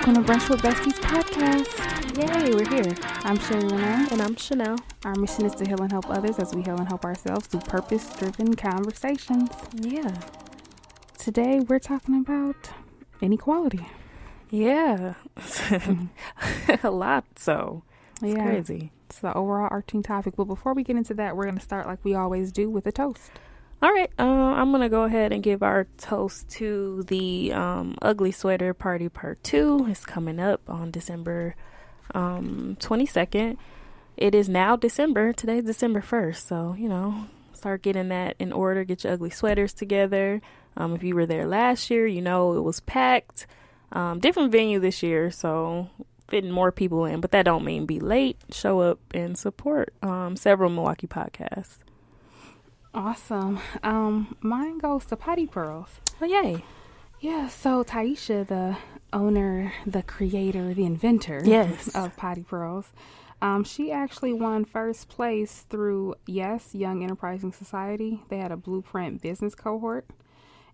Welcome to Brunch with Besties podcast. Yay, we're here. I'm Sherry Renee. And I'm Chanel. Our mission is to heal and help others as we heal and help ourselves through purpose-driven conversations. Yeah. Today, we're talking about inequality. Yeah. A lot, so it's crazy. It's the overall arching topic. But before we get into that, we're going to start like we always do with a toast. All right. I'm going to go ahead and give our toast to the Ugly Sweater Party Part 2. It's coming up on December 22nd. It is now December. Today's December 1st. So, start getting that in order. Get your ugly sweaters together. If you were there last year, it was packed. Different venue this year, so fitting more people in. But that don't mean be late. Show up and support several Milwaukee podcasts. Awesome. Mine goes to Potty Pearls. Oh, yay. Yeah, so Taisha, the owner, the creator, the inventor of Potty Pearls, she actually won first place through Young Enterprising Society. They had a blueprint business cohort.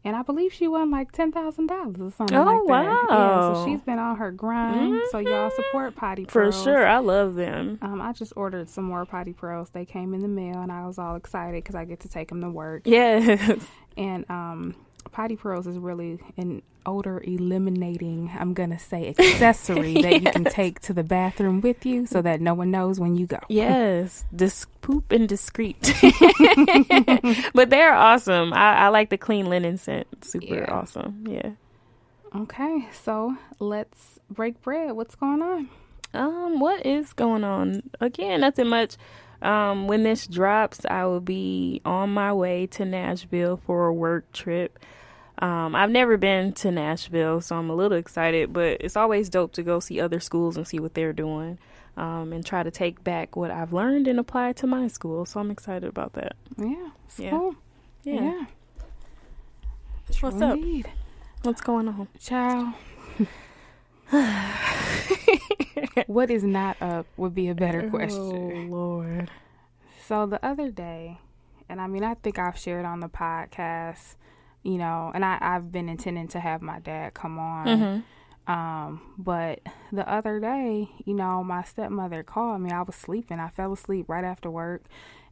And I believe she won like $10,000 or something like that. Wow. Yeah, so she's been on her grind. Mm-hmm. So y'all support Potty Pearls. For sure. I love them. I just ordered some more Potty Pearls. They came in the mail and I was all excited because I get to take them to work. Yes. And Potty Pearls is really an odor eliminating, I'm going to say, accessory that you can take to the bathroom with you so that no one knows when you go. Yes. Poop and discreet. But they're awesome. I like the clean linen scent. Super awesome. Yeah. Okay. So let's break bread. What's going on? What is going on? Again, nothing much. When this drops, I will be on my way to Nashville for a work trip. I've never been to Nashville, so I'm a little excited, but it's always dope to go see other schools and see what they're doing, and try to take back what I've learned and apply it to my school. So I'm excited about that. Yeah. Cool. Yeah. What's up? What's going on? Child. What is not up would be a better question. Oh, Lord. So the other day, and I think I've shared on the podcast, and I've been intending to have my dad come on. Mm-hmm. But the other day, my stepmother called me. I was sleeping. I fell asleep right after work.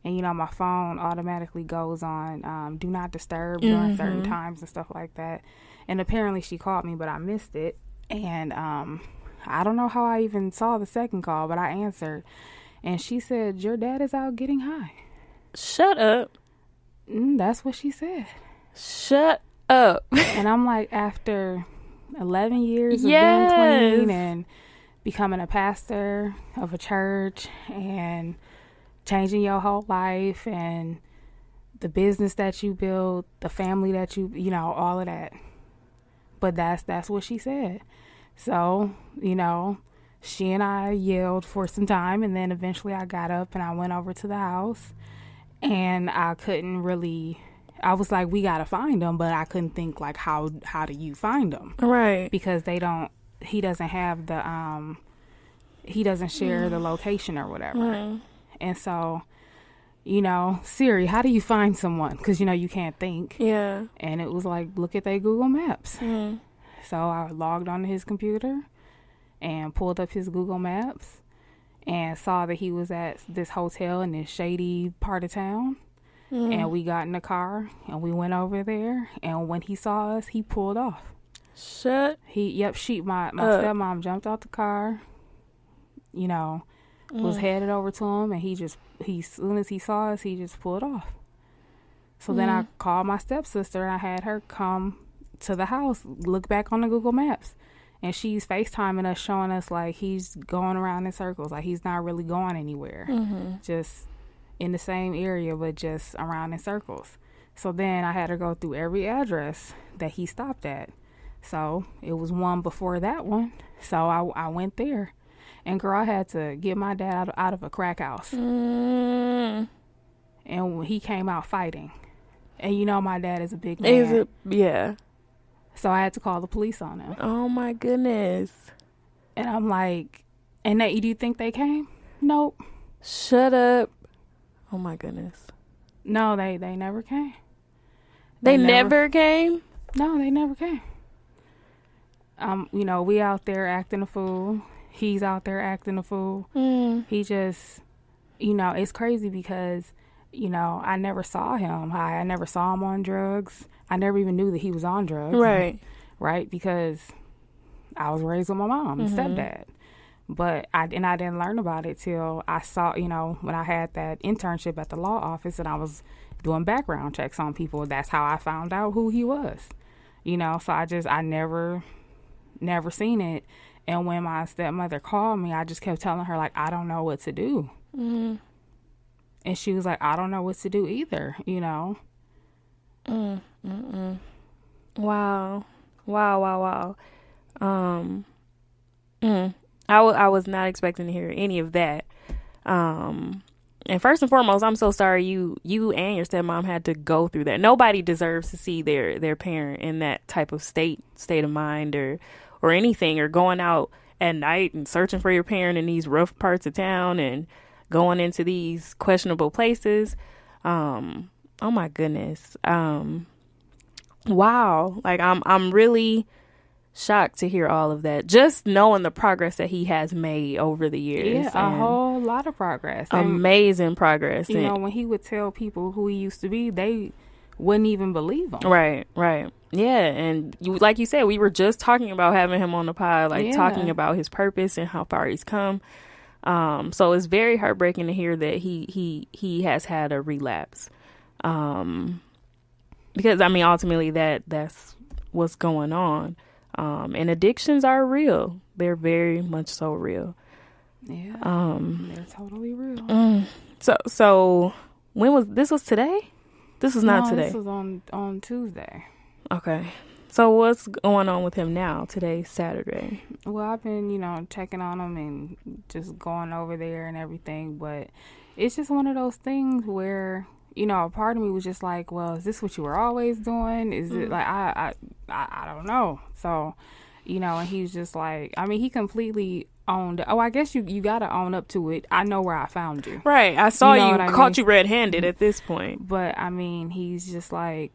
And, my phone automatically goes on do not disturb during certain times and stuff like that. And apparently she called me, but I missed it. And I don't know how I even saw the second call, but I answered. And she said, "Your dad is out getting high." Shut up. That's what she said. Shut up. And I'm like, after 11 years of being clean and becoming a pastor of a church and changing your whole life and the business that you built, the family that you all of that. But that's what she said. So, she and I yelled for some time, and then eventually I got up and I went over to the house, and I was like, we got to find them, but I couldn't think like, how do you find them? Right. Because he doesn't have he doesn't share the location or whatever. Right. And so, Siri, how do you find someone? Because, you can't think. Yeah. And it was like, look at their Google Maps. Mm. So I logged onto his computer and pulled up his Google Maps and saw that he was at this hotel in this shady part of town. Mm. And we got in the car and we went over there. And when he saw us, he pulled off. My stepmom jumped out the car, was headed over to him. And as soon as he saw us, he just pulled off. So then I called my stepsister and I had her come to the house, look back on the Google Maps, and she's FaceTiming us, showing us like he's going around in circles, like he's not really going anywhere, just in the same area but just around in circles. So then I had her go through every address that he stopped at. So it was one before that one, so I went there, and girl, I had to get my dad out of a crack house. And he came out fighting, and my dad is a big man. So I had to call the police on him. Oh, my goodness. And I'm like, do you think they came? Nope. Shut up. Oh, my goodness. No, they never came. They never came? No, they never came. we out there acting a fool. He's out there acting a fool. He just, it's crazy because, I never saw him high. I never saw him on drugs. I never even knew that he was on drugs. Right. Right? Because I was raised with my mom and stepdad. But I didn't learn about it till I saw, when I had that internship at the law office and I was doing background checks on people. That's how I found out who he was. So I never seen it. And when my stepmother called me, I just kept telling her, like, I don't know what to do. And she was like, I don't know what to do either, Wow. I was not expecting to hear any of that. And first and foremost, I'm so sorry you and your stepmom had to go through that. Nobody deserves to see their parent in that type of state of mind or anything, or going out at night and searching for your parent in these rough parts of town and going into these questionable places. Oh my goodness. Wow. Like I'm really shocked to hear all of that. Just knowing the progress that he has made over the years. Yeah, a whole lot of progress. Amazing progress. When he would tell people who he used to be, they wouldn't even believe him. Right. Yeah, and like you said, we were just talking about having him on the pod, talking about his purpose and how far he's come. So it's very heartbreaking to hear that he has had a relapse. Because ultimately that's what's going on. And addictions are real. They're very much so real. Yeah. They're totally real. So when was today? This was not today. This was on Tuesday. Okay. So what's going on with him now? Today's Saturday. Well, I've been, checking on him and just going over there and everything, but it's just one of those things where, a part of me was just like, well, is this what you were always doing? Is it like, I don't know. So, and he's just like, he completely owned, I guess you got to own up to it. I know where I found you. Right. I saw you caught you red-handed at this point. But, he's just like,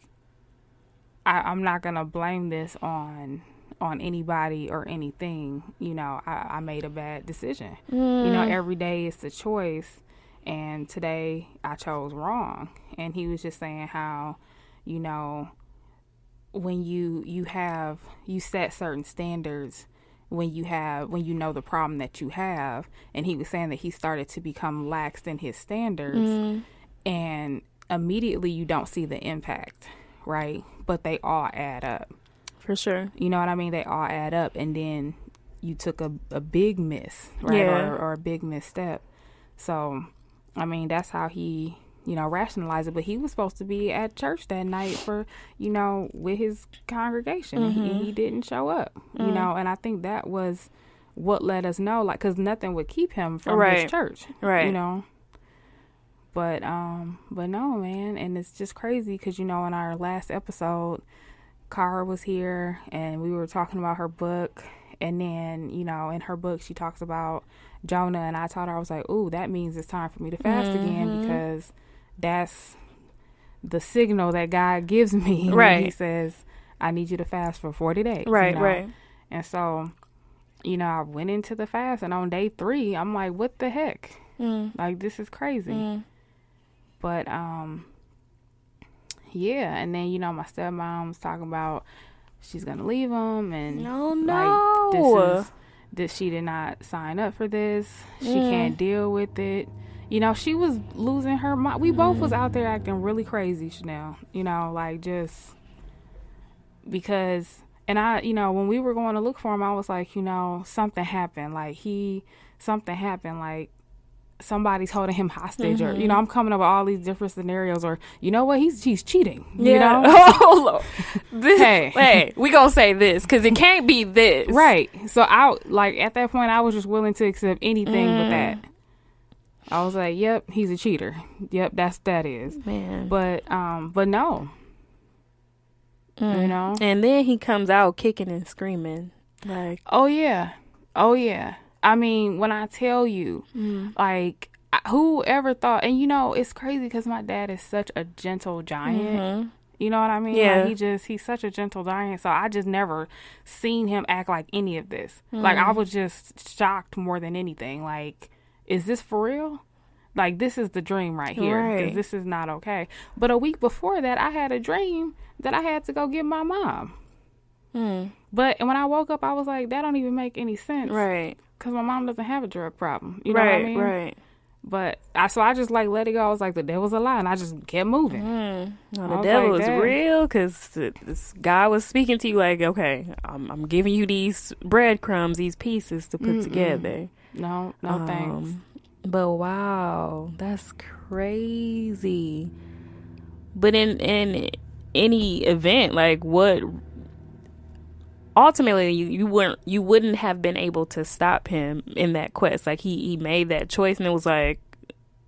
I'm not going to blame this on anybody or anything. I made a bad decision. Every day it's a choice. And today I chose wrong. And he was just saying how, when you set certain standards, when you know the problem that you have. And he was saying that he started to become lax in his standards. And immediately you don't see the impact, right? But they all add up. For sure. You know what I mean? They all add up. And then you took a big miss, right? Yeah. Or a big misstep. So, that's how he, rationalized it. But he was supposed to be at church that night for, with his congregation. And he didn't show up, and I think that was what let us know, because nothing would keep him from his church, right? But no, man. And it's just crazy because, in our last episode, Cara was here and we were talking about her book. And then, in her book, she talks about Jonah. And I told her, I was like, ooh, that means it's time for me to fast again, because that's the signal that God gives me. Right. He says, I need you to fast for 40 days. Right, right. And so, I went into the fast. And on day 3, I'm like, what the heck? Like, this is crazy. But, yeah. And then, my stepmom was talking about she's going to leave him. And this she did not sign up for this. She can't deal with it. She was losing her mind. We both was out there acting really crazy, Chanel. Just because, and I, when we were going to look for him, I was like, something happened. Something happened. Like, somebody's holding him hostage, or I'm coming up with all these different scenarios, or he's cheating. Oh Lord. Hey, we gonna say this because it can't be this, right? So I at that point I was just willing to accept anything but that. I was like, yep, he's a cheater. Yep, that is, man. But no, And then he comes out kicking and screaming, like, oh yeah. When I tell you, whoever thought, and it's crazy because my dad is such a gentle giant, You know what I mean? Yeah. Like he's such a gentle giant. So I just never seen him act like any of this. Like I was just shocked more than anything. Like, is this for real? Like, this is the dream right here. Because this is not okay. But a week before that, I had a dream that I had to go get my mom. But when I woke up, I was like, that don't even make any sense. Right. Because my mom doesn't have a drug problem. You know what I mean? Right. But I just like let it go. I was like, the devil's a lie, and I just kept moving. No, the devil is real, because this guy was speaking to you like, okay, I'm giving you these breadcrumbs, these pieces to put together. No, thanks. But wow, that's crazy. But in any event, like, what? Ultimately, you wouldn't have been able to stop him in that quest. Like, he made that choice, and it was like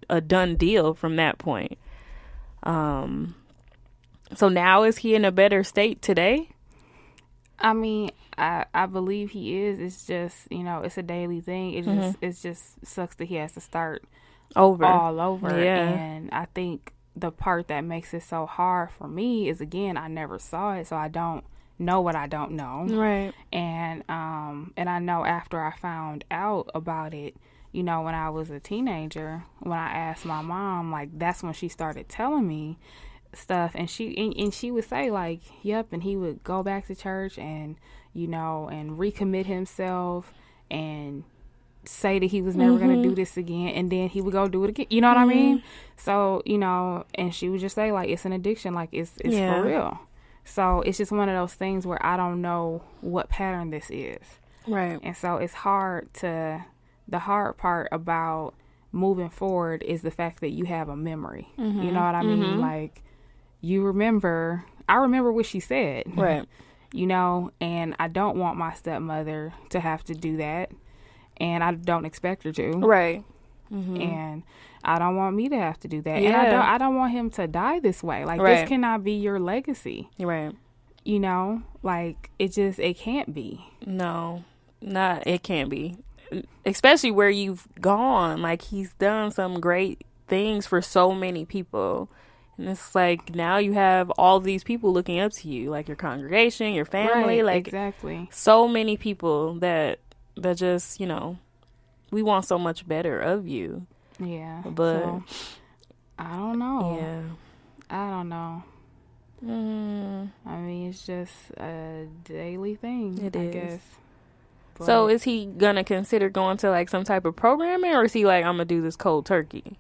a done deal from that point. So now, is he in a better state today? I mean, I believe he is. It's just, it's a daily thing. It just sucks that he has to start all over. Yeah. And I think the part that makes it so hard for me is, again, I never saw it, so I don't know what I don't know. Right. And I know after I found out about it, when I was a teenager, when I asked my mom, like, that's when she started telling me stuff, and she would say, like, yep, and he would go back to church and and recommit himself and say that he was never going to do this again, and then he would go do it again. You know what I mean? So, and she would just say, like, it's an addiction, like, it's for real. So it's just one of those things where I don't know what pattern this is. Right. And so it's the hard part about moving forward is the fact that you have a memory. You know what I mean? Like, I remember what she said. Right. And I don't want my stepmother to have to do that. And I don't expect her to. Right. And I don't want me to have to do that. Yeah. And I don't want him to die this way. Like, this cannot be your legacy. Right. Like, it can't be. No, it can't be. Especially where you've gone. Like, he's done some great things for so many people. And it's like, now you have all these people looking up to you, like your congregation, your family. Right, like, exactly. So many people that just, we want so much better of you. Yeah. But so, I don't know. Yeah. I don't know. I mean, it's just a daily thing. I guess. But, so is he gonna consider going to like some type of programming, or is he like, I'm gonna do this cold turkey?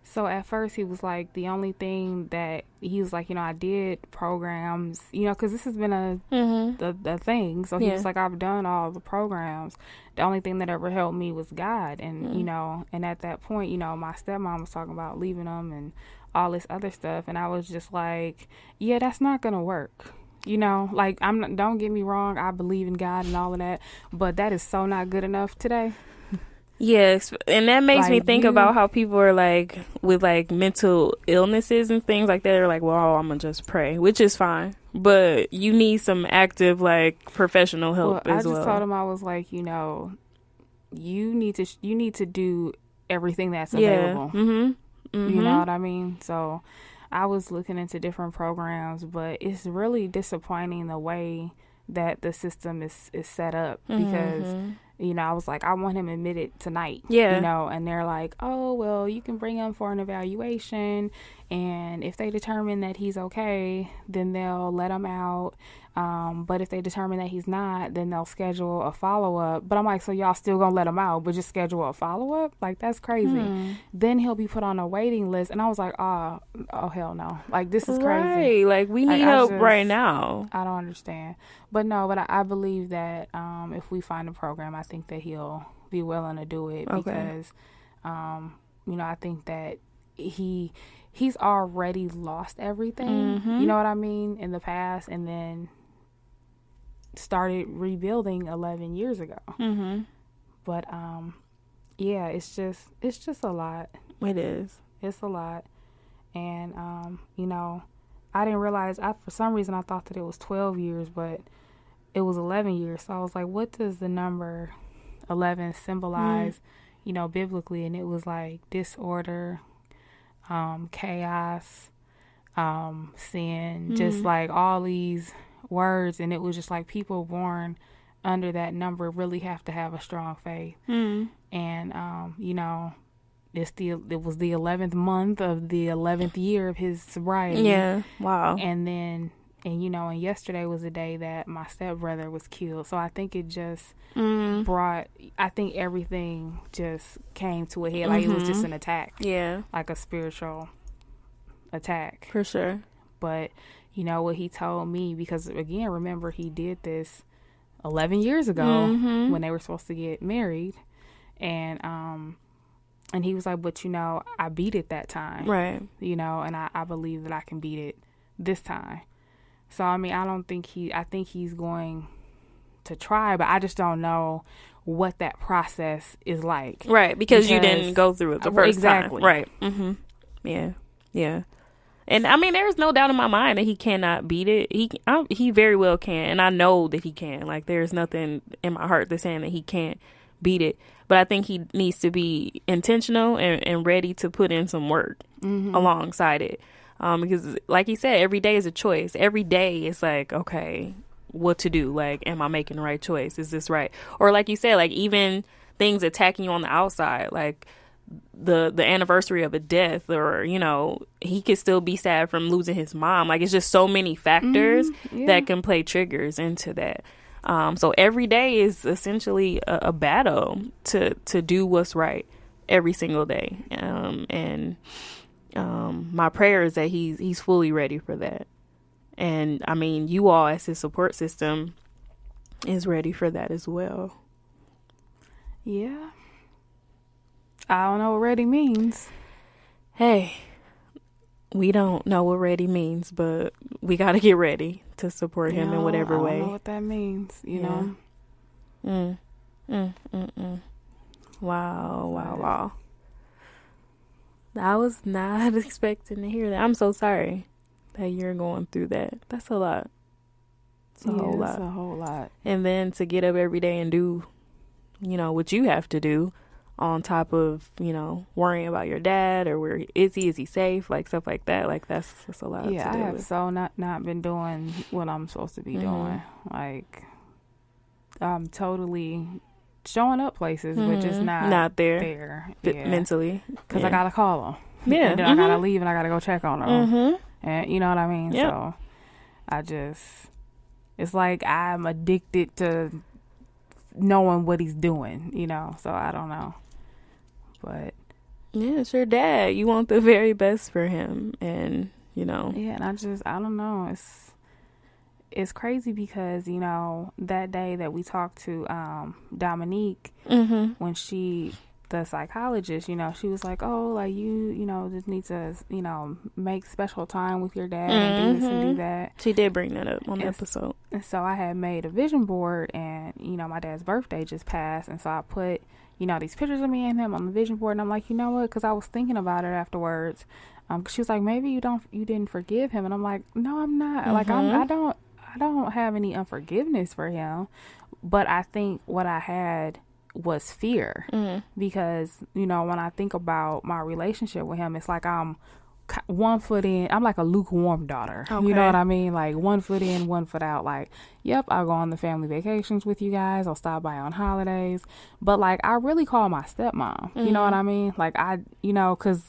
So at first he was like, the only thing that he was like, I did programs, because this has been the thing. So he was like, I've done all the programs. The only thing that ever helped me was God. And, and at that point, my stepmom was talking about leaving him and all this other stuff. And I was just like, yeah, that's not going to work. Like, don't get me wrong. I believe in God and all of that, but that is so not good enough today. Yes, and that makes me think about how people are like, with like mental illnesses and things like that, they're like, well, I'm gonna just pray, which is fine, but you need some active, like, professional help as well. I just told him, I was like, you need to do everything that's available. You know what I mean? So I was looking into different programs, but it's really disappointing the way that the system is set up, because I was like, I want him admitted tonight. And they're like, oh, well, you can bring him for an evaluation, and if they determine that he's okay, then they'll let him out. But if they determine that he's not, then they'll schedule a follow-up. But I'm like, so y'all still gonna let him out, but just schedule a follow-up? Like, that's crazy. Then he'll be put on a waiting list. And I was like, oh hell no. Like, this is crazy. Right. Like, we need help right now. I don't understand. But no, but I believe that if we find a program, I think that he'll be willing to do it. Because, I think that he's already lost everything. You know what I mean? In the past, and then started rebuilding 11 years ago. But yeah, it's just a lot. It is. It's a lot. And I didn't realize, for some reason I thought that it was 12 years, but it was 11 years. So I was like, what does the number 11 symbolize, biblically? And it was like disorder, chaos, Seeing just like all these words, and it was just like people born under that number really have to have a strong faith. And you know, it was the 11th month of the 11th year of his sobriety. Yeah. Wow. And then, and you know, and yesterday was the day that my stepbrother was killed. So I think it just brought, I think everything just came to a head. Like it was just an attack. Yeah. Like a spiritual attack. For sure. But you know what he told me, because again, remember he did this 11 years ago when they were supposed to get married. And he was like, but you know, I beat it that time. Right. You know, and I believe that I can beat it this time. So, I mean, I think he's going to try, but I just don't know what that process is like. Right. Because you didn't go through it the first exactly. time. Right. Yeah. Yeah. And I mean, there's no doubt in my mind that he cannot beat it. He very well can. And I know that he can. Like, there's nothing in my heart that's saying that he can't beat it. But I think he needs to be intentional and ready to put in some work alongside it. Because like he said, every day is a choice. Every day is like, okay, what to do? Like, am I making the right choice? Is this right? Or like you said, like even things attacking you on the outside, like the anniversary of a death, or, you know, he could still be sad from losing his mom. Like, it's just so many factors that can play triggers into that. So every day is essentially a battle to do what's right every single day. And my prayer is that he's fully ready for that. And I mean, you all as his support system is ready for that as well. Yeah. I don't know what ready means. Hey, we don't know what ready means, but we got to get ready to support him in whatever way. I don't know what that means, you know. Wow. I was not expecting to hear that. I'm so sorry that you're going through that. That's a lot. It's a whole lot. It's a whole lot. And then to get up every day and do, you know, what you have to do, on top of, you know, worrying about your dad, or where is he safe, like stuff like that. Like that's a lot to do. I have so not been doing what I'm supposed to be doing. Like, I'm totally showing up places, but just not there mentally, because I gotta call them. And then I gotta leave and I gotta go check on them. And you know what I mean. So it's like I'm addicted to knowing what he's doing, you know. So I don't know. But yeah, it's your dad. You want the very best for him, and you know. Yeah, and I don't know. It's crazy because, you know, that day that we talked to Dominique, when the psychologist, you know, she was like, oh, like you know, just need to, you know, make special time with your dad and do this and do that. She did bring that up on the episode. And so I had made a vision board, and, you know, my dad's birthday just passed. And so I put, you know, these pictures of me and him on the vision board. And I'm like, you know what? Because I was thinking about it afterwards. She was like, maybe you didn't forgive him. And I'm like, no, I'm not. Like, I don't have any unforgiveness for him. But I think what I had was fear, because, you know, when I think about my relationship with him, it's like I'm one foot in. I'm like a lukewarm daughter. Okay. You know what I mean? Like, one foot in, one foot out. Like, yep, I'll go on the family vacations with you guys. I'll stop by on holidays. But like, I really call my stepmom. You know what I mean? Like, because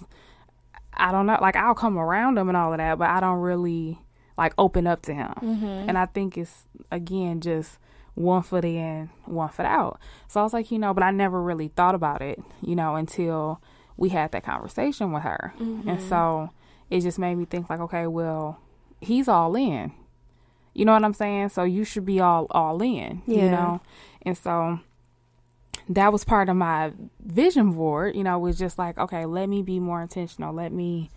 I don't know. Like, I'll come around him and all of that, but I don't really like open up to him. And I think it's, again, just one foot in, one foot out. So I was like, you know, but I never really thought about it, you know, until we had that conversation with her. And so it just made me think like, okay, well, he's all in. You know what I'm saying? So you should be all in, you know? And so that was part of my vision board, you know, was just like, okay, let me be more intentional. Let me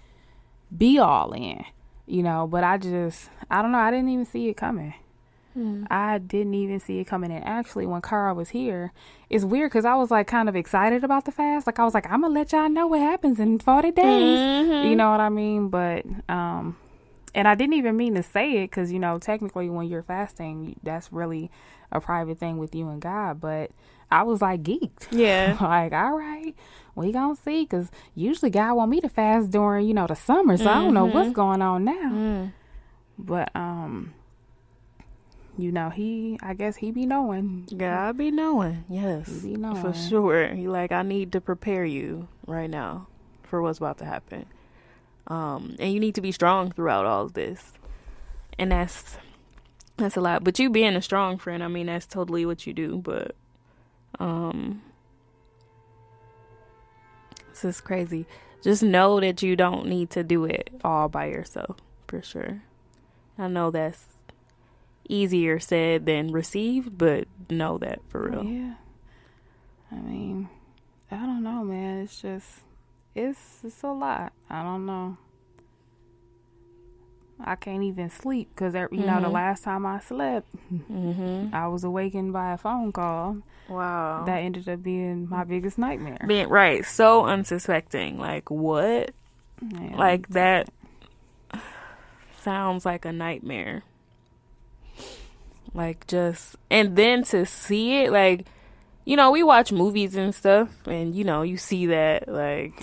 be all in, you know, but I don't know. I didn't even see it coming. I didn't even see it coming. And actually, when Carl was here, it's weird because I was like kind of excited about the fast. Like, I was like, I'm gonna let y'all know what happens in 40 days. You know what I mean? But And I didn't even mean to say it because, technically when you're fasting, that's really a private thing with you and God. But I was like geeked. Yeah. Like, all right, we gonna see. Because usually God want me to fast during, the summer. So I don't know what's going on now. But, I guess he be knowing. God be knowing. Yes. He be knowing. For sure. He like, I need to prepare you right now for what's about to happen. And you need to be strong throughout all of this. And that's a lot. But you being a strong friend, I mean, that's totally what you do. But this is crazy. Just know that you don't need to do it all by yourself, for sure. I know that's easier said than received, but know that for real. Yeah. I mean, I don't know, man. It's just, it's a lot. I don't know. I can't even sleep because, the last time I slept, I was awakened by a phone call. Wow. That ended up being my biggest nightmare. Right. So unsuspecting. Like, what? Yeah. Like, that sounds like a nightmare. Like, just, and then to see it, like, we watch movies and stuff, and, you see that, like.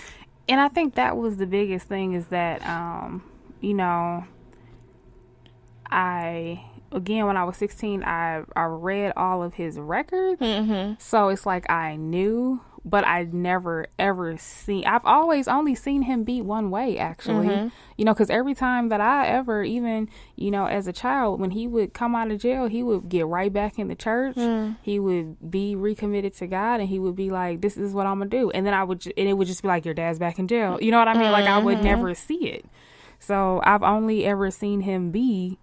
And I think that was the biggest thing is that, when I was 16, I read all of his records. So it's like I knew, but I'd never ever seen. I've always only seen him beat one way, actually. Because every time that I ever, even as a child, when he would come out of jail, he would get right back in the church. He would be recommitted to God, and he would be like, "This is what I'm gonna do." And then it would just be like, "Your dad's back in jail." You know what I mean? Like I would never see it. So I've only ever seen him be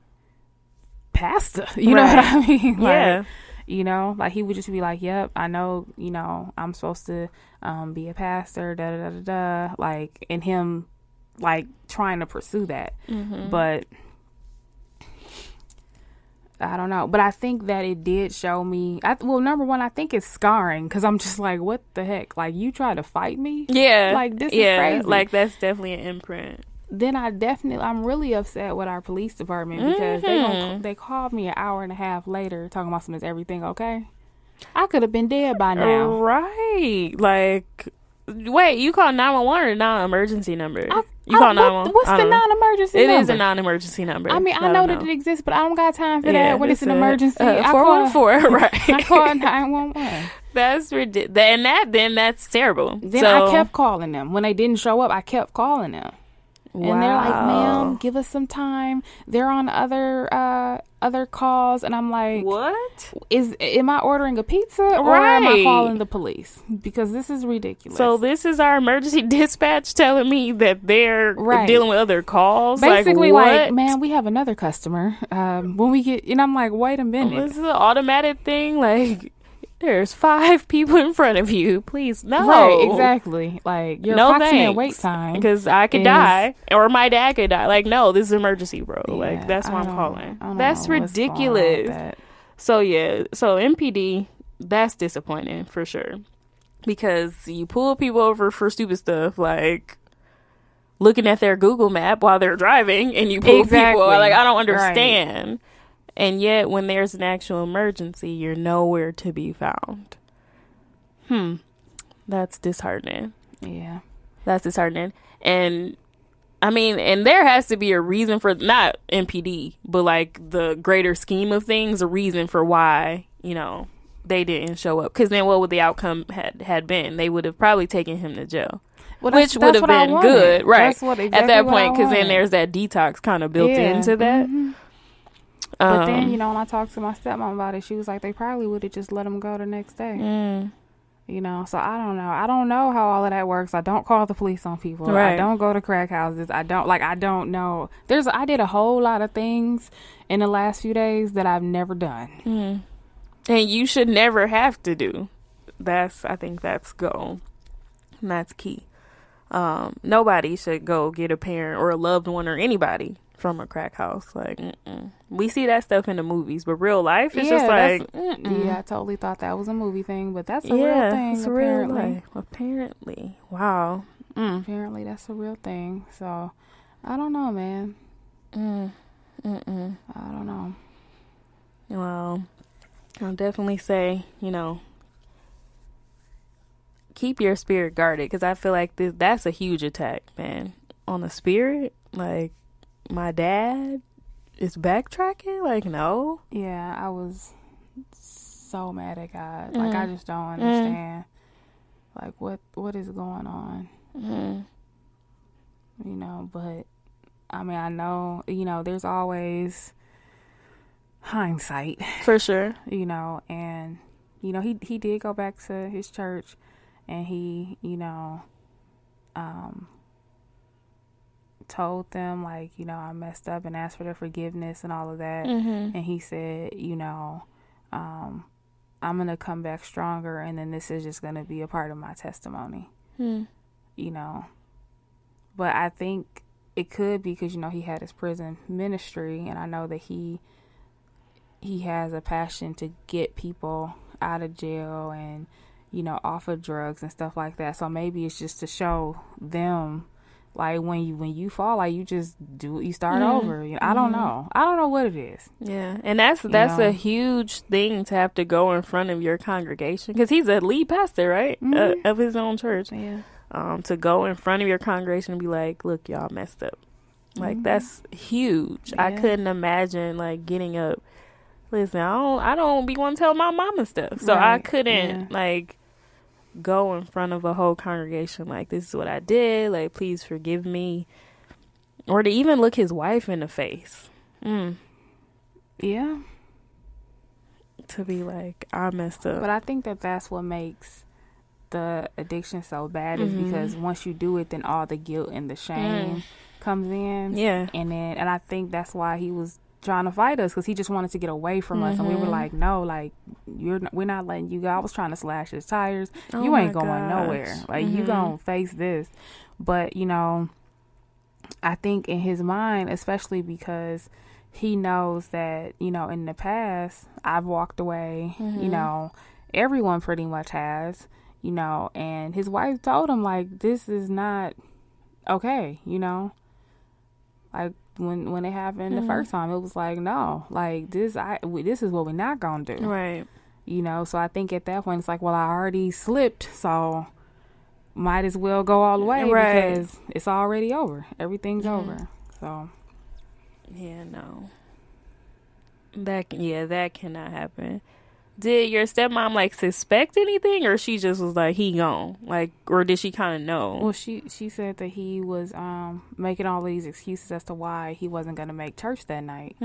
pastor. You know what I mean? Like, yeah. Like he would just be like, "Yep, I know, I'm supposed to be a pastor, da da da da da." Like, and him like trying to pursue that. But I don't know. But I think that it did show me, number one, I think it's scarring because I'm just like, what the heck? Like, you try to fight me? Yeah. Like, this is crazy. Like, that's definitely an imprint. Then I'm really upset with our police department because they called me an hour and a half later talking about something, is everything okay? I could have been dead by now. Right. Like, wait, you call 911 or non-emergency number? You call 911? What's the non-emergency number? It is a non-emergency number. I mean, I know that it exists, but I don't got time for that when it's an emergency. 414, right. I call 911. That's ridiculous. And that's terrible. Then I kept calling them. When they didn't show up, I kept calling them. Wow. And they're like, "Ma'am, give us some time. They're on other calls." And I'm like, "What? Am I ordering a pizza or am I calling the police? Because this is ridiculous." So this is our emergency dispatch telling me that they're dealing with other calls. Basically, like, "Man, we have another customer. When we get," and I'm like, "Wait a minute. This is an automatic thing. Like, there's 5 people in front of you. Please, no." Right, exactly. Like, your approximate wait time. Because I could die, or my dad could die. Like, no, this is emergency, bro. Yeah, like, that's why I'm calling. That's ridiculous. ridiculous. So, yeah. So, MPD, that's disappointing, for sure. Because you pull people over for stupid stuff, like looking at their Google map while they're driving, and you pull people. Like, I don't understand. Right. And yet, when there's an actual emergency, you're nowhere to be found. That's disheartening. Yeah. That's disheartening. And, I mean, and there has to be a reason for, not MPD, but, like, the greater scheme of things, a reason for why, they didn't show up. Because then what would the outcome had been? They would have probably taken him to jail. Well, which would have been good, right? Exactly at that point, because then there's that detox kind of built into that. But then, when I talked to my stepmom about it, she was like, they probably would have just let him go the next day. So I don't know. I don't know how all of that works. I don't call the police on people. Right. I don't go to crack houses. I don't know. I did a whole lot of things in the last few days that I've never done. And you should never have to do. I think that's goal. And that's key. Nobody should go get a parent or a loved one or anybody from a crack house. Like, we see that stuff in the movies, but real life is just like, yeah, I totally thought that was a movie thing, but that's a real thing. It's apparently. Real life. Apparently, wow. Apparently, that's a real thing. So, I don't know, man. I don't know. Well, I'll definitely say, keep your spirit guarded, because I feel like that's a huge attack, man, on the spirit. Like, my dad is backtracking. Like, no. Yeah, I was so mad at God. Like, I just don't understand. Like, what is going on? But I mean, I know, there's always hindsight. For sure. And, he did go back to his church, and he, told them, like, I messed up and asked for their forgiveness and all of that. And he said, I'm going to come back stronger, and then this is just going to be a part of my testimony. But I think it could be because, he had his prison ministry, and I know that he has a passion to get people out of jail and, off of drugs and stuff like that. So maybe it's just to show them, like, when you fall, like, you start over. I don't know. I don't know what it is. Yeah, and that's a huge thing to have to go in front of your congregation, because he's a lead pastor, right, of his own church. Yeah. To go in front of your congregation and be like, look, y'all messed up. Like, that's huge. Yeah. I couldn't imagine, like, getting up. Listen, I don't be want to tell my mom and stuff. So I couldn't, like, go in front of a whole congregation like, this is what I did. Like, please forgive me. Or to even look his wife in the face. Yeah. To be like, I messed up. But I think that's what makes the addiction so bad, is because once you do it, then all the guilt and the shame comes in. Yeah. And I think that's why he was trying to fight us, because he just wanted to get away from us, and we were like, no, like, we're not letting you go. I was trying to slash his tires. You ain't going nowhere. Like, you gonna face this. But I think in his mind, especially because he knows that, in the past I've walked away, everyone pretty much has, and his wife told him, like, this is not okay, like, when it happened the first time, it was like, no, like, this is what we're not gonna do, right? So I think at that point it's like, well, I already slipped, so might as well go all the way, right? Because it's already over. Everything's over. So yeah, no, that cannot happen. Did your stepmom, like, suspect anything, or she just was like, he gone? Like, or did she kind of know? Well, she said that he was making all these excuses as to why he wasn't going to make church that night.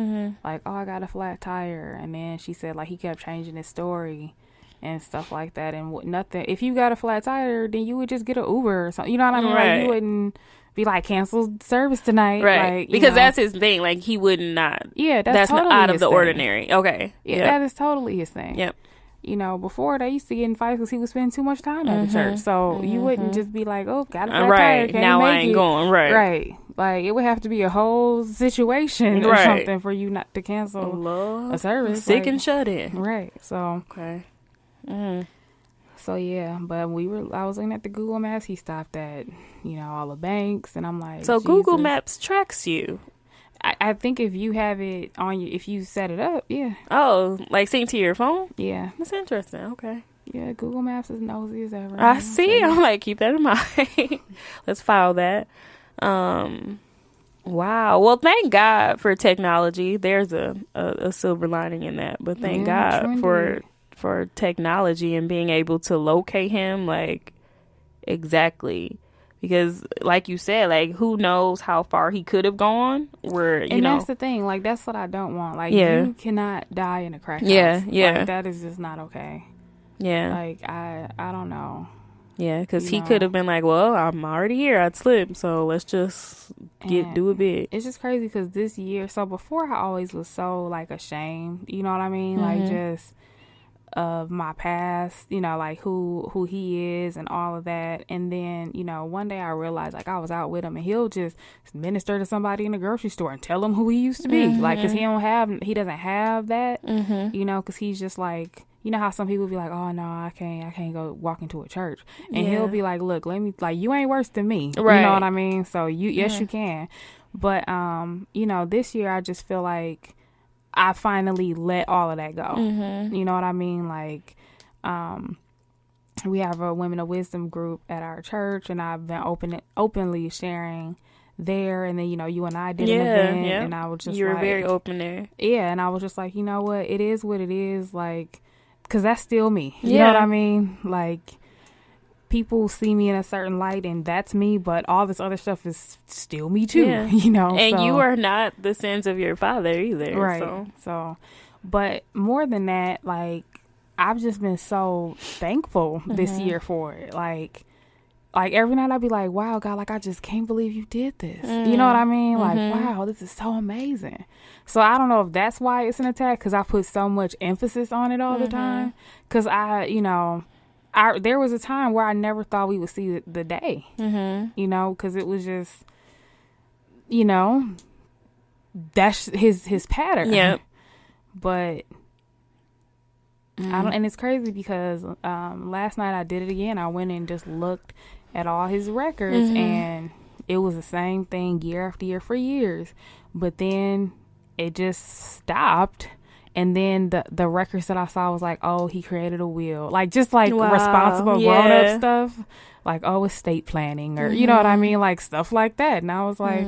Like, oh, I got a flat tire. And then she said, like, he kept changing his story and stuff like that. And nothing. If you got a flat tire, then you would just get an Uber or something. You know what I mean? Right. Like, you wouldn't be like, canceled service tonight. Right. Like, because that's his thing. Like, he would not. Yeah, that's totally not out of the thing. Ordinary. Okay. Yeah, that is totally his thing. Yep. Before they used to get in fights because he was spending too much time at the church. So you wouldn't just be like, oh, got a flat right. tire, now I ain't going. Right. Right. Like, it would have to be a whole situation or something for you not to cancel a service. Sick and shut in. Right. So. Okay. So, yeah. But I was looking at the Google Maps. He stopped at, all the banks. And I'm like, so Jesus. Google Maps tracks you. I think if you have it on you, if you set it up, yeah. Oh, like sync to your phone? Yeah. That's interesting. Okay. Yeah, Google Maps is nosy as ever. I see. I'm like, keep that in mind. Let's file that. Wow. Well, thank God for technology. There's a silver lining in that. But thank God for technology and being able to locate him, like, exactly. Because, like you said, like, who knows how far he could have gone? That's the thing. Like, that's what I don't want. Like, you cannot die in a crack house. Yeah. Like, that is just not okay. Yeah. Like, I don't know. Yeah, because he could have been like, well, I'm already here. I'd slip. So let's just do a bit. It's just crazy because this year, so before I always was so, like, ashamed. You know what I mean? Like, just of my past, like who he is and all of that. And then, one day I realized, like, I was out with him and he'll just minister to somebody in the grocery store and tell them who he used to be. Like, because he doesn't have that, because he's just like, how some people be like, oh no, I can't go walk into a church. And he'll be like, look, let me, like, you ain't worse than me. Right. You know what I mean? So yes, you can. But, this year I just feel like I finally let all of that go. You know what I mean? Like, we have a Women of Wisdom group at our church, and I've been openly sharing there. And then, you and I did an event, and I was just you were very open there. Yeah, and I was just like, you know what? It is what it is, like, because that's still me. You know what I mean? Like, people see me in a certain light, and that's me, but all this other stuff is still me too. Yeah. And you are not the sins of your father either. Right. So, but more than that, like, I've just been so thankful this year for it. Like every night I'd be like, wow, God, like, I just can't believe you did this. You know what I mean? Like, wow, this is so amazing. So I don't know if that's why it's an attack, because I put so much emphasis on it all the time. Because there was a time where I never thought we would see the day, because it was just, that's his pattern. Yep. But I don't, and it's crazy because last night I did it again. I went and just looked at all his records, and it was the same thing year after year for years. But then it just stopped. And then the records that I saw was like, oh, he created a will. Like, just like responsible grown-up stuff. Like, oh, estate planning, or, you know what I mean? Like, stuff like that. And I was like,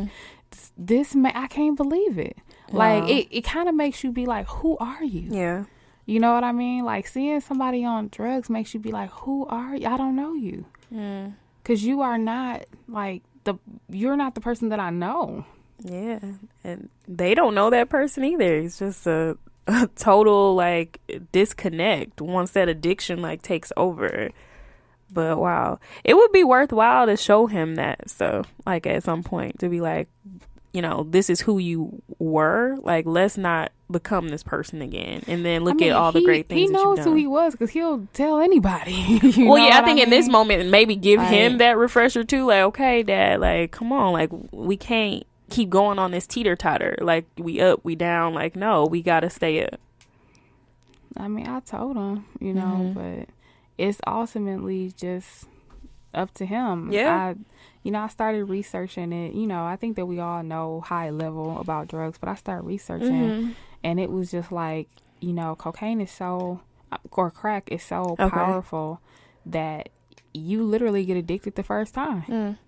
I can't believe it. Wow. Like, it kind of makes you be like, who are you? Yeah. You know what I mean? Like, seeing somebody on drugs makes you be like, who are you? I don't know you. Because you are not, like, you're not the person that I know. Yeah. And they don't know that person either. It's just a total, like, disconnect once that addiction, like, takes over. But wow, it would be worthwhile to show him that stuff, like, at some point, to be like, this is who you were. Like, let's not become this person again, and then look at all the great things. He knows who he was, because he'll tell anybody. I think in this moment, maybe give him that refresher too. Like, okay, Dad, like, come on, like, we can't keep going on this teeter-totter. Like, we up, we down. Like, no, we gotta stay up. I mean, I told him, but it's ultimately just up to him. Yeah. I started researching it. I think that we all know high level about drugs, but I started researching, and it was just like, cocaine is or crack is so powerful that you literally get addicted the first time.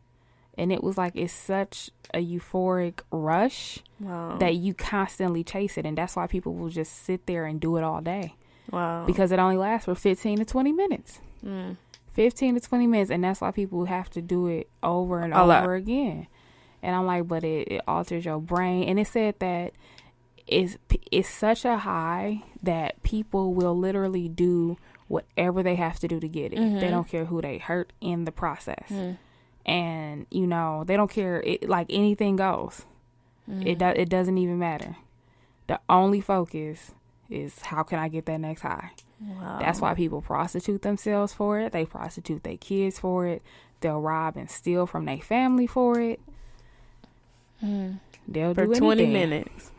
And it was like, it's such a euphoric rush that you constantly chase it. And that's why people will just sit there and do it all day. Wow. Because it only lasts for 15 to 20 minutes. 15 to 20 minutes. And that's why people have to do it over and over again. And I'm like, but it alters your brain. And it said that it's such a high that people will literally do whatever they have to do to get it. They don't care who they hurt in the process. And, they don't care. Like, anything goes. It doesn't even matter. The only focus is, how can I get that next high? Wow. That's why people prostitute themselves for it. They prostitute their kids for it. They'll rob and steal from their family for it. They'll do anything. For 20 minutes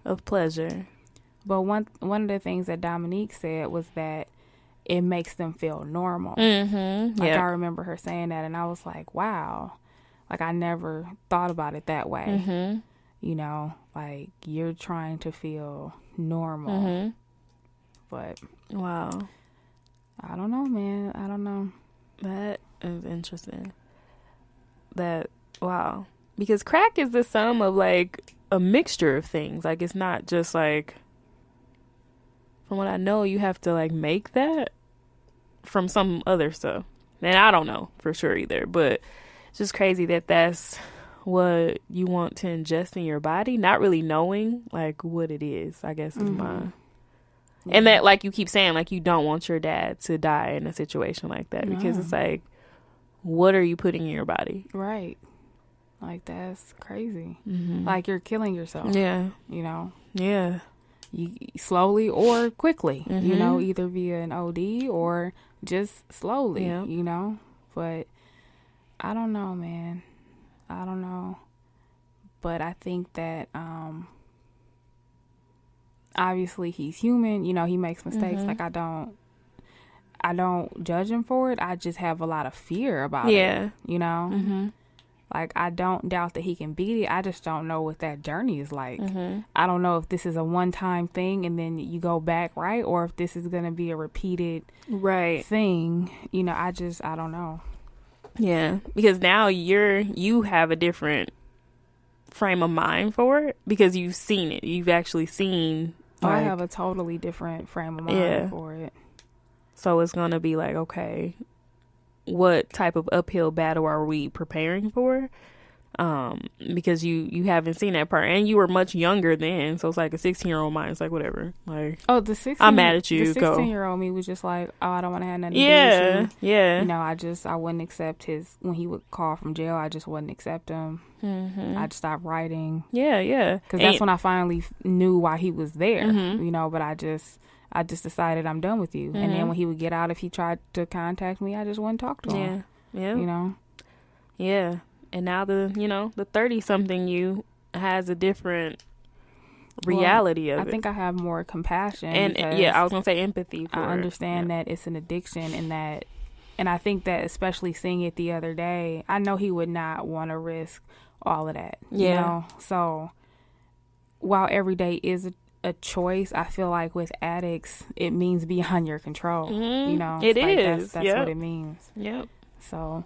of pleasure. But one of the things that Dominique said was that it makes them feel normal. I remember her saying that, and I was like, wow. Like, I never thought about it that way. Like, you're trying to feel normal. But wow, I don't know, man. I don't know. That is interesting. Wow. Because crack is the sum of, like, a mixture of things. Like, it's not just, like, from what I know, you have to, like, make that from some other stuff. And I don't know for sure either, but it's just crazy that that's what you want to ingest in your body, not really knowing, like, what it is, I guess, is mine. And that, like you keep saying, like, you don't want your dad to die in a situation like that, because it's like, what are you putting in your body? Right. Like, that's crazy. Like, you're killing yourself. Yeah. Yeah. You slowly or quickly, either via an OD or just slowly, but I don't know, man. I don't know. But I think that, obviously he's human, he makes mistakes. Like, I don't judge him for it. I just have a lot of fear about it, Like, I don't doubt that he can beat it. I just don't know what that journey is like. Mm-hmm. I don't know if this is a one-time thing and then you go back, right? Or if this is going to be a repeated thing. You know, I don't know. Yeah, because now you have a different frame of mind for it because you've seen it. You've actually seen. I have a totally different frame of mind for it. So it's going to be like, okay, what type of uphill battle are we preparing for? Because you haven't seen that part, and you were much younger then, so it's like a 16-year-old mind. It's like, whatever. Like, the 16. I'm mad at you. The 16-year-old me was just like, oh, I don't want to have nothing to do with you. Yeah. You know, I wouldn't accept when he would call from jail. I just wouldn't accept him. Mm-hmm. I'd stop writing. Yeah. Because that's when I finally knew why he was there. Mm-hmm. You know, but I just decided I'm done with you. Mm-hmm. And then when he would get out, if he tried to contact me, I just wouldn't talk to him. Yeah. You know. Yeah. And now the 30-something you has a different reality of it. I think I have more compassion. And I was going to say empathy for I understand that it's an addiction and I think that especially seeing it the other day, I know he would not want to risk all of that. Yeah. You know? So while every day is a choice, I feel like with addicts, it means beyond your control. Mm-hmm. You know? It is. That's what it means. Yep. So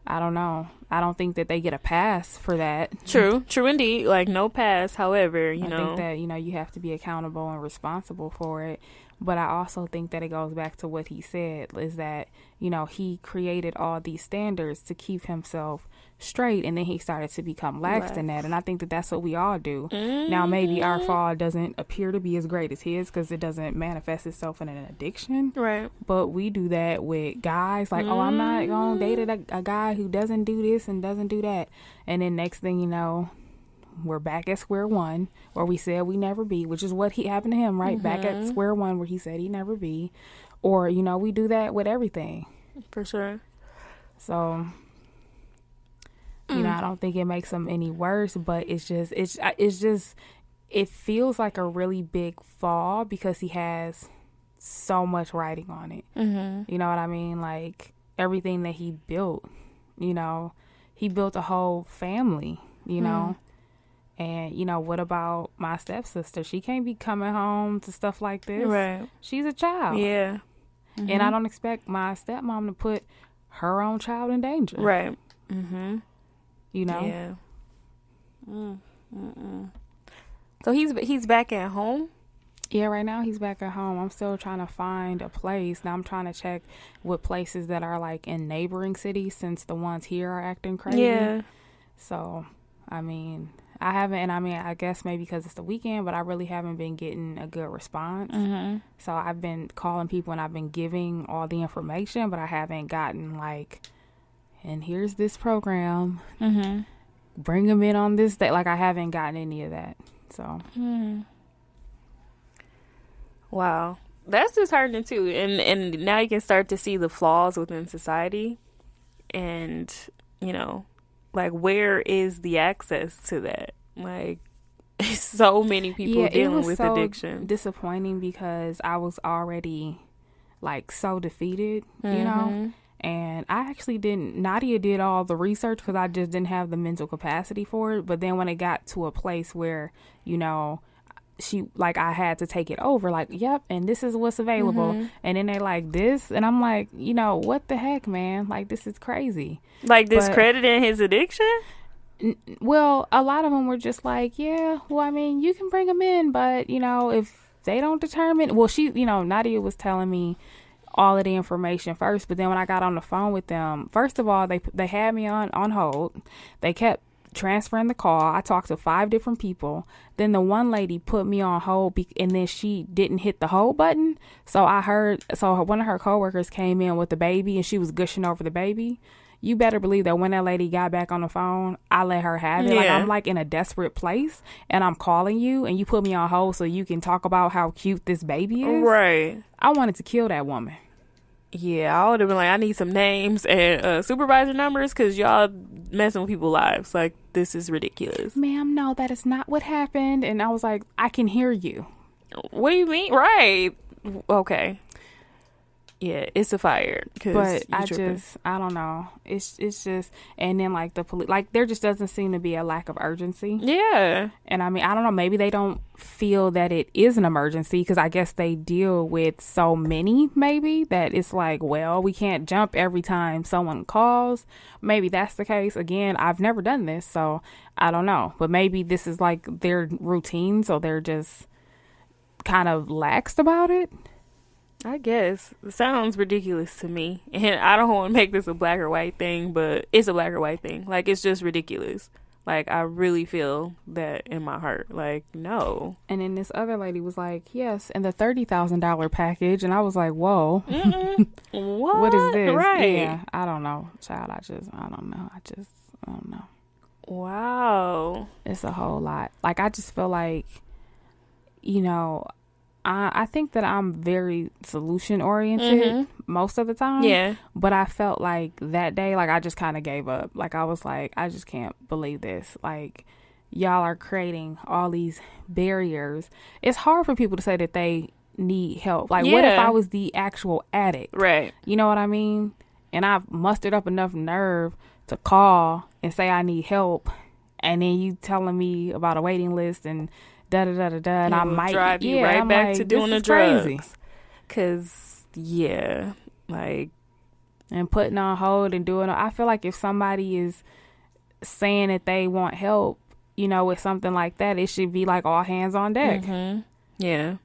I don't know. I don't think that they get a pass for that. True indeed. Like, no pass. However, I think that, you have to be accountable and responsible for it. But I also think that it goes back to what he said, is that, he created all these standards to keep himself straight, and then he started to become lax in that. And I think that that's what we all do. Mm-hmm. Now, maybe our fall doesn't appear to be as great as his because it doesn't manifest itself in an addiction. Right. But we do that with guys. Like, oh, I'm not going to date a guy who doesn't do this and doesn't do that. And then next thing you know, we're back at square one where we said we never be, which is what happened to him, right? Mm-hmm. Back at square one where he said he'd never be. Or, we do that with everything. For sure. So, I don't think it makes him any worse, but it feels like a really big fall because he has so much writing on it. Mm-hmm. You know what I mean? Like, everything that he built, he built a whole family, know? And, what about my stepsister? She can't be coming home to stuff like this. Right. She's a child. Yeah. Mm-hmm. And I don't expect my stepmom to put her own child in danger. Right. Mm-hmm. Yeah. So he's back at home? Yeah, right now he's back at home. I'm still trying to find a place. Now I'm trying to check what places that are like in neighboring cities since the ones here are acting crazy. Yeah. So, I haven't, and I guess maybe because it's the weekend, but I really haven't been getting a good response. Mm-hmm. So I've been calling people and I've been giving all the information, but I haven't gotten and here's this program. Mm-hmm. Bring them in on this day. Like, I haven't gotten any of that. So. Wow. That's disheartening too. And now you can start to see the flaws within society and, where is the access to that? Like, so many people dealing with addiction. Disappointing because I was already so defeated, and I actually Nadia did all the research because I just didn't have the mental capacity for it. But then when it got to a place where, she I had to take it over, yep, and this is what's available. And then they this, and I'm like, what the heck, man? This is crazy. Discrediting his addiction? Well, a lot of them were just yeah, well, you can bring them in, but, if they don't determine, well, Nadia was telling me all of the information first, but then when I got on the phone with them, first of all, they had me on hold. They kept transferring the call. I talked to 5 different people. Then the one lady put me on hold and then she didn't hit the hold button. So one of her coworkers came in with the baby and she was gushing over the baby. You better believe that when that lady got back on the phone, I let her have it. Yeah. I'm in a desperate place and I'm calling you and you put me on hold so you can talk about how cute this baby is. Right. I wanted to kill that woman. Yeah, I would have been I need some names and supervisor numbers because y'all messing with people's lives. This is ridiculous. Ma'am, no, that is not what happened. And I was I can hear you. What do you mean? Right. Okay. Yeah, it's a fire. But I don't know. It's just, and then like the police, like there just doesn't seem to be a lack of urgency. Yeah. And I mean, I don't know, maybe they don't feel that it is an emergency because I guess they deal with so many, maybe, that it's like, well, we can't jump every time someone calls. Maybe that's the case. Again, I've never done this, so I don't know. But maybe this is like their routine, so they're just kind of laxed about it. I guess. It sounds ridiculous to me. And I don't want to make this a black or white thing, but it's a black or white thing. Like, it's just ridiculous. Like, I really feel that in my heart. Like, no. And then this other lady was like, yes, and the $30,000 package. And I was like, whoa. What is this? Right. Yeah, I don't know. Child, I don't know. I don't know. Wow. It's a whole lot. Like, I just feel like, you know, I think that I'm very solution oriented most of the time. Yeah. But I felt like that day, like I just kind of gave up. Like I was like, I just can't believe this. Like y'all are creating all these barriers. It's hard for people to say that they need help. Like what if I was the actual addict? Right. You know what I mean? And I've mustered up enough nerve to call and say I need help. And then you telling me about a waiting list and and I might drive you right back to doing the drugs. Cause like, and putting on hold and doing. I feel like if somebody is saying that they want help, you know, with something like that, it should be like all hands on deck. Yeah.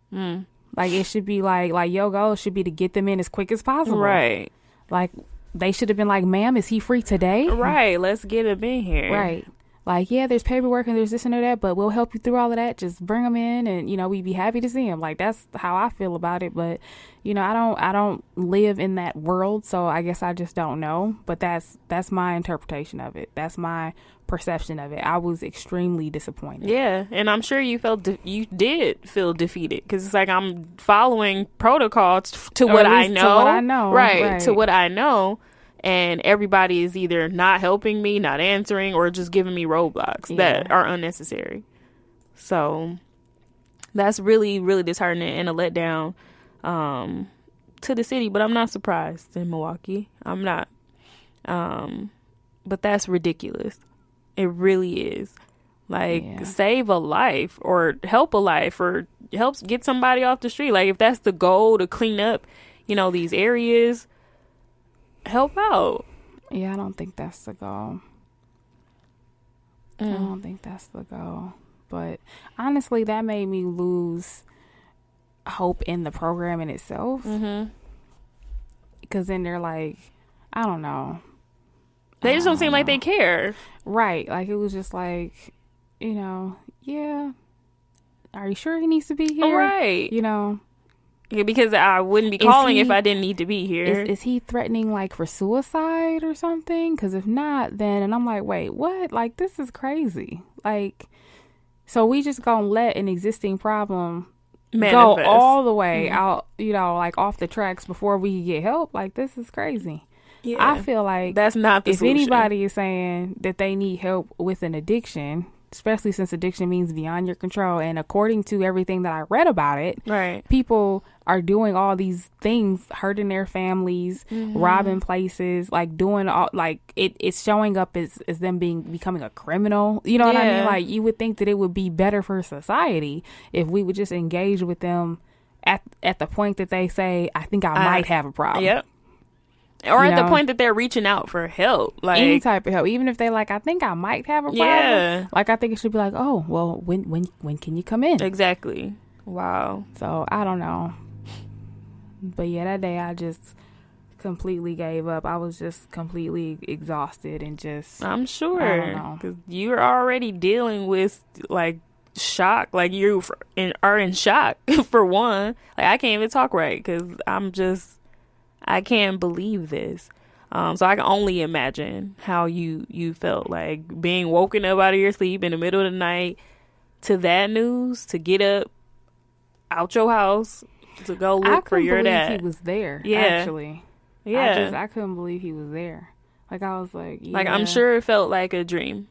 Like it should be like your goal should be to get them in as quick as possible. Right. Like they should have been like, ma'am, is he free today? Right. Let's get him in here. Right. Like, yeah, there's paperwork and there's this and that, but we'll help you through all of that. Just bring them in and, you know, we'd be happy to see them. Like, that's how I feel about it. But, you know, I don't live in that world, so I guess I just don't know. But that's my interpretation of it. That's my perception of it. I was extremely disappointed. Yeah, and I'm sure you you did feel defeated because it's like I'm following protocols to what I know. To what I know. Right, to what I know. And everybody is either not helping me, not answering, or just giving me roadblocks that are unnecessary. So that's really, really disheartening and a letdown to the city. But I'm not surprised in Milwaukee. I'm not. But that's ridiculous. It really is. Like, save a life or help a life or help get somebody off the street. Like, if that's the goal to clean up, you know, these areas, help out. Yeah, I don't think that's the goal. I don't think that's the goal. But honestly, that made me lose hope in the program in itself. Because then they're like, I don't know. They just don't seem like they care. Right. Like, it was just like, you know, yeah. Are you sure he needs to be here? Right. You know. Yeah, because I wouldn't be calling if I didn't need to be here. Is he threatening, like, for suicide or something? Because if not, then... And I'm like, wait, what? Like, this is crazy. Like, so we just gonna let an existing problem go all the way out, you know, like, off the tracks before we get help? Like, this is crazy. Yeah. I feel like... That's not the solution. If anybody is saying that they need help with an addiction... especially since addiction means beyond your control. And according to everything that I read about it, people are doing all these things, hurting their families, robbing places, like doing all, like it's showing up as them becoming a criminal. You know what I mean? Like you would think that it would be better for society if we would just engage with them at the point that they say, I think I might have a problem. Yep. Or at the point that they're reaching out for help. Like any type of help. Even if they like, I think I might have a problem. Yeah. Like I think it should be like, oh, well, when can you come in? Exactly. Wow. So I don't know. But yeah, that day I just completely gave up. I was just completely exhausted and just... I'm sure. I don't know. Because you're already dealing with like shock. Like you are in shock for one. Like I can't even talk right because I can't believe this. So I can only imagine how you felt, like being woken up out of your sleep in the middle of the night to that news, to get up out your house to go look for your dad. I couldn't believe he was there. Yeah. Actually. Yeah. I couldn't believe he was there. Like I was like, yeah. Like I'm sure it felt like a dream.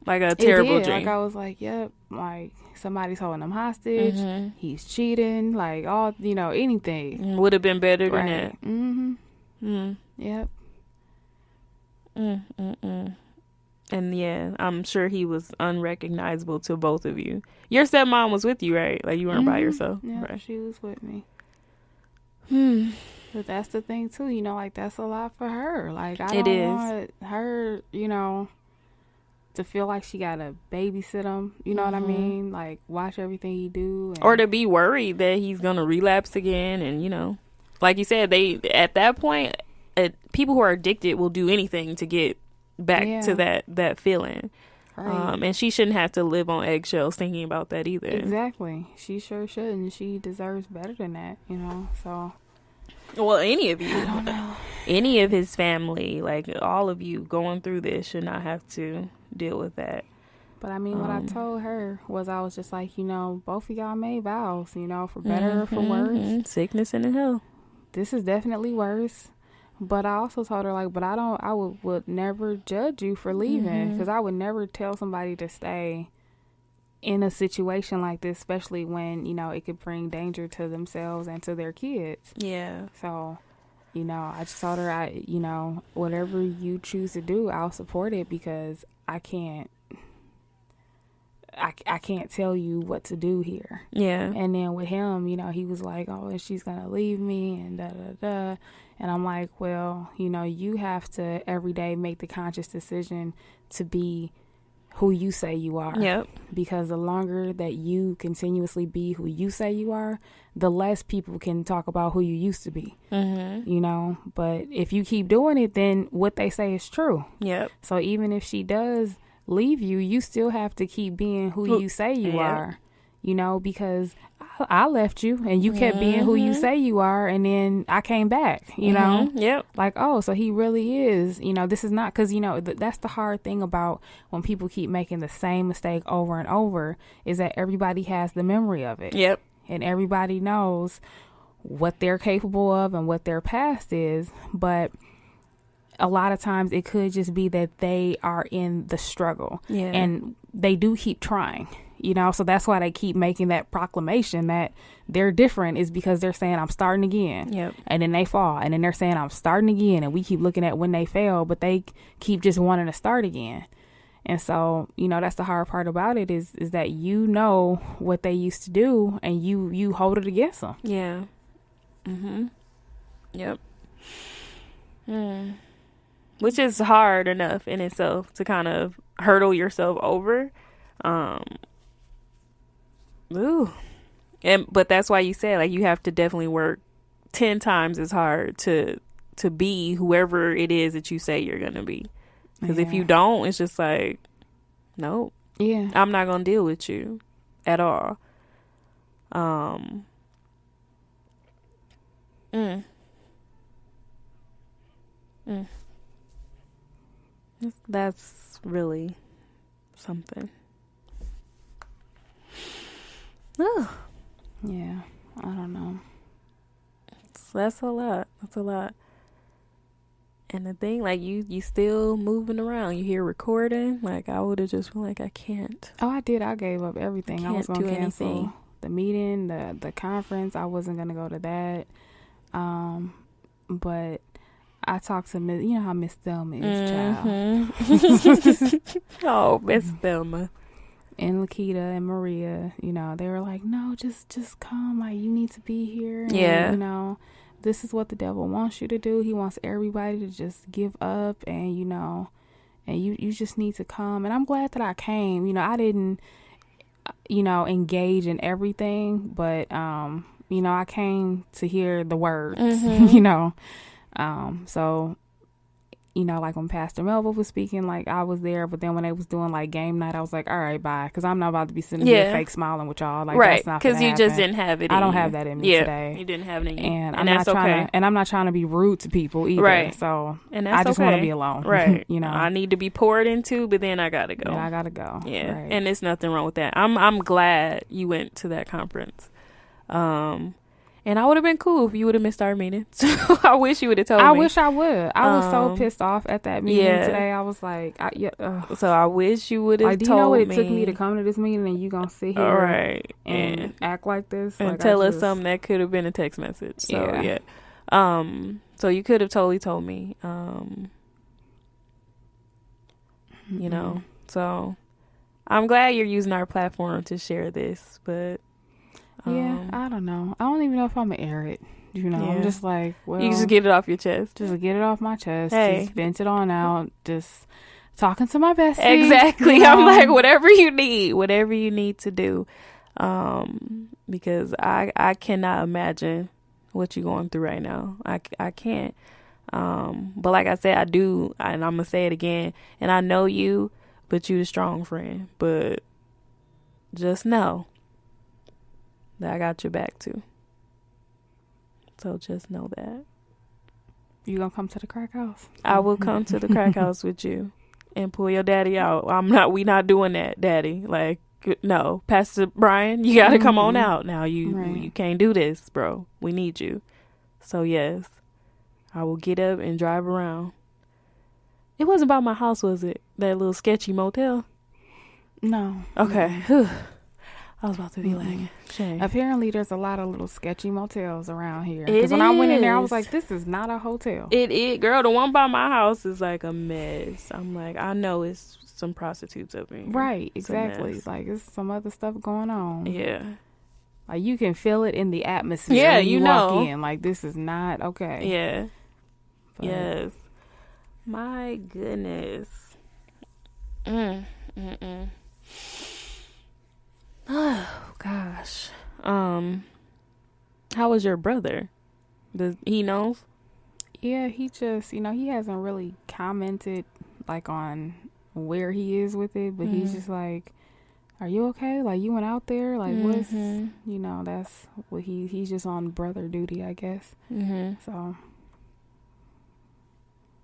like a terrible dream. Like I was like, yep, like somebody's holding him hostage. He's cheating, like all anything would have been better than that. Yep. And yeah, I'm sure he was unrecognizable to both of you. Your stepmom was with you, right? Like you weren't by yourself. Yeah, right. She was with me. But that's the thing too, like that's a lot for her. Like I don't want her, to feel like she gotta babysit him. You know what I mean? Like watch everything he do, or to be worried that he's gonna relapse again. And like you said, they at that point, people who are addicted will do anything to get back to that feeling. Right. And she shouldn't have to live on eggshells thinking about that either. Exactly. She sure shouldn't. She deserves better than that, so. Well, any of you. I don't know. Any of his family, like all of you going through this should not have to deal with that. But I mean, what I told her was I was just like, both of y'all made vows, for better or for worse. Sickness and health. This is definitely worse. But I also told her, like, but I would never judge you for leaving, because I would never tell somebody to stay in a situation like this, especially when, it could bring danger to themselves and to their kids. Yeah. So, I just told her, whatever you choose to do, I'll support it, because I can't tell you what to do here. Yeah. And then with him, he was like, oh, and she's going to leave me and da-da-da. And I'm like, well, you have to every day make the conscious decision to be who you say you are. Yep. Because the longer that you continuously be who you say you are, the less people can talk about who you used to be. But if you keep doing it, then what they say is true. Yep. So even if she does leave you, you still have to keep being who you say you are, because I left you and you kept being who you say you are, and then I came back, Yep. Like, oh, so he really is, this is not, because, that's the hard thing about when people keep making the same mistake over and over, is that everybody has the memory of it. Yep. And everybody knows what they're capable of and what their past is, but a lot of times it could just be that they are in the struggle, and they do keep trying, so that's why they keep making that proclamation that they're different, is because they're saying, I'm starting again. Yep. And then they fall, and then they're saying, I'm starting again. And we keep looking at when they fail, but they keep just wanting to start again. And so, that's the hard part about it is that what they used to do, and you hold it against them. Yeah. Yep. Which is hard enough in itself to kind of hurdle yourself over. But that's why you said, like, you have to definitely work 10 times as hard to be whoever it is that you say you're gonna be. Because if you don't, it's just like, nope. Yeah. I'm not gonna deal with you at all. That's really something. Yeah, I don't know. That's a lot. And the thing, like, you still moving around. You hear recording. Like, I would have just been like, I can't. Oh, I did. I gave up everything. I was going to cancel anything. The meeting, the conference. I wasn't going to go to that. But I talked to Miss, how Miss Thelma is, child. Oh, Miss Thelma. And Lakita and Maria, they were like, no, just come. Like, you need to be here. Yeah. And, this is what the devil wants you to do. He wants everybody to just give up, and, and you just need to come. And I'm glad that I came. I didn't, engage in everything, but, I came to hear the words, so, like when Pastor Melville was speaking, like I was there, but then when they was doing like game night, I was like, all right, bye. Cause I'm not about to be sitting here fake smiling with y'all. Like, right. That's not Cause you happen. just didn't have it. I don't have that in me today. You didn't have it in you. And I'm not trying to, and I'm not trying to be rude to people either. Right. So and that's I just want to be alone. Right. I need to be poured into, but then I gotta go. Yeah, I gotta go. Yeah. Right. And there's nothing wrong with that. I'm glad you went to that conference. And I would have been cool if you would have missed our meeting. So I wish you would have told me. I wish I would. I was so pissed off at that meeting today. I was like, so I wish you would have like, do you know what it took me to come to this meeting, and you gonna sit here and act like this and like, tell us something that could have been a text message. So yeah. So you could have totally told me. You know. So I'm glad you're using our platform to share this, but I don't know. I don't even know if I'm gonna air it. You know, I'm just like, well, you just get it off your chest. Just get it off my chest. Hey. Just vent it on out. Just talking to my bestie. Exactly. You know? I'm like, whatever you need to do. Because I cannot imagine what you're going through right now. I can't. But like I said, I do, and I'm gonna say it again. And I know you, but you the strong friend. But just know that I got your back too. So just know that. You gonna come to the crack house? I will come to the crack house with you and pull your daddy out. We not doing that, daddy. Like, no, Pastor Brian, you gotta come on out now. You can't do this, bro. We need you. So yes, I will get up and drive around. It wasn't by my house, was it? That little sketchy motel? No. Okay. I was about to be like, shame. Apparently, there's a lot of little sketchy motels around here. Because when I went in there, I was like, this is not a hotel. Girl, the one by my house is like a mess. I'm like, I know it's some prostitutes up in here. Right, exactly. Like, it's some other stuff going on. Yeah. Like, you can feel it in the atmosphere when you walk in. Like, this is not okay. Yeah. But, yes. My goodness. Oh gosh. How was your brother? Does he knows? Yeah, he just, he hasn't really commented like on where he is with it, but he's just like, are you okay? Like, you went out there, like what's that's what he's just on brother duty, I guess. So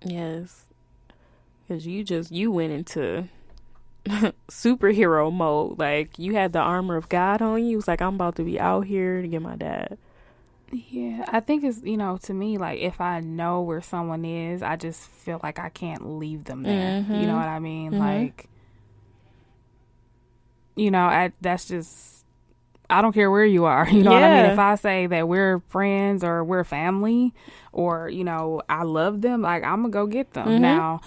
yes, because you went into superhero mode. Like, you had the armor of God on you. It's like, I'm about to be out here to get my dad. Yeah, I think it's, to me, like, if I know where someone is, I just feel like I can't leave them there. You know what I mean? Like, that's just, I don't care where you are. You know what I mean? If I say that we're friends or we're family or, I love them, like, I'm gonna go get them. Now,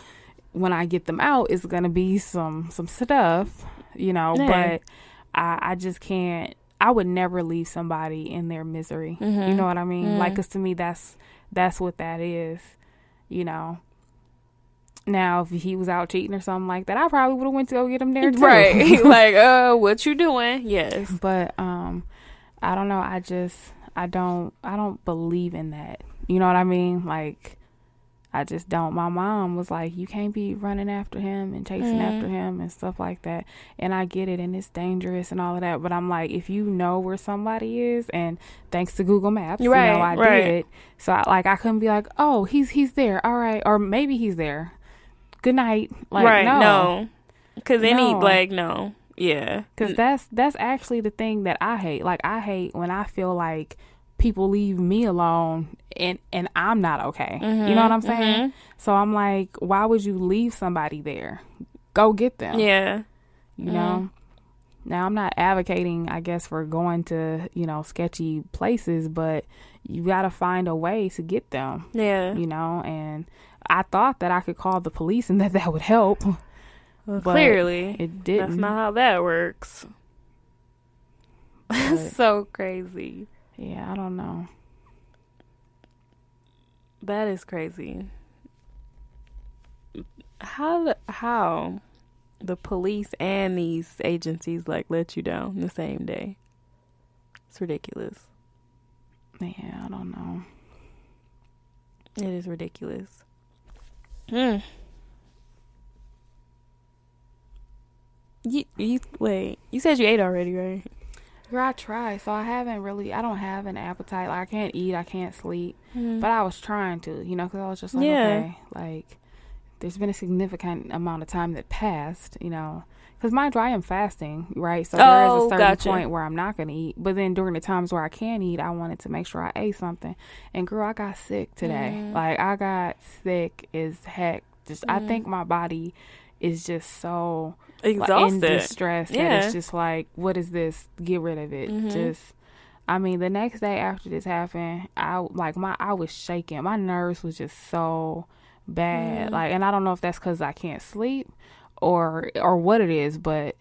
when I get them out, it's gonna be some stuff, but I just can't. I would never leave somebody in their misery. You know what I mean? Like, 'cause to me, that's what that is. Now, if he was out cheating or something like that, I probably would have went to go get him there too. Right? Like, what you doing? Yes. But I don't know. I don't believe in that. You know what I mean? Like, I just don't. My mom was like, you can't be running after him and chasing after him and stuff like that. And I get it, and it's dangerous and all of that. But I'm like, if you know where somebody is, and thanks to Google Maps, I did. So I couldn't be like, oh, he's there. All right. Or maybe he's there. Good night. Like, no. Because no. Yeah. Because that's actually the thing that I hate. Like, I hate when I feel like people leave me alone and I'm not okay. You know what I'm saying? So I'm like, why would you leave somebody there? Go get them. Yeah. You know? Now, I'm not advocating, I guess, for going to, sketchy places, but you got to find a way to get them. Yeah. And I thought that I could call the police and that would help. Well, clearly. It didn't. That's not how that works. That's so crazy. Yeah, I don't know. That is crazy. How the police and these agencies let you down the same day? It's ridiculous. Yeah, I don't know. It is ridiculous. Wait, you said you ate already, right? Girl, I tried, so I don't have an appetite. Like, I can't eat, I can't sleep. But I was trying to, because I was just like, okay, like, there's been a significant amount of time that passed, Because mind you, I am fasting, right? So there is a certain gotcha. point where I'm not going to eat. But then during the times where I can eat, I wanted to make sure I ate something. And girl, I got sick today. Like, I got sick as heck. Just I think my body is just so Exhausted. in distress that it's just like, what is this? Get rid of it. Just, I mean, the next day after this happened, I was shaking. My nerves was just so bad. Like, and I don't know if that's because I can't sleep or what it is, but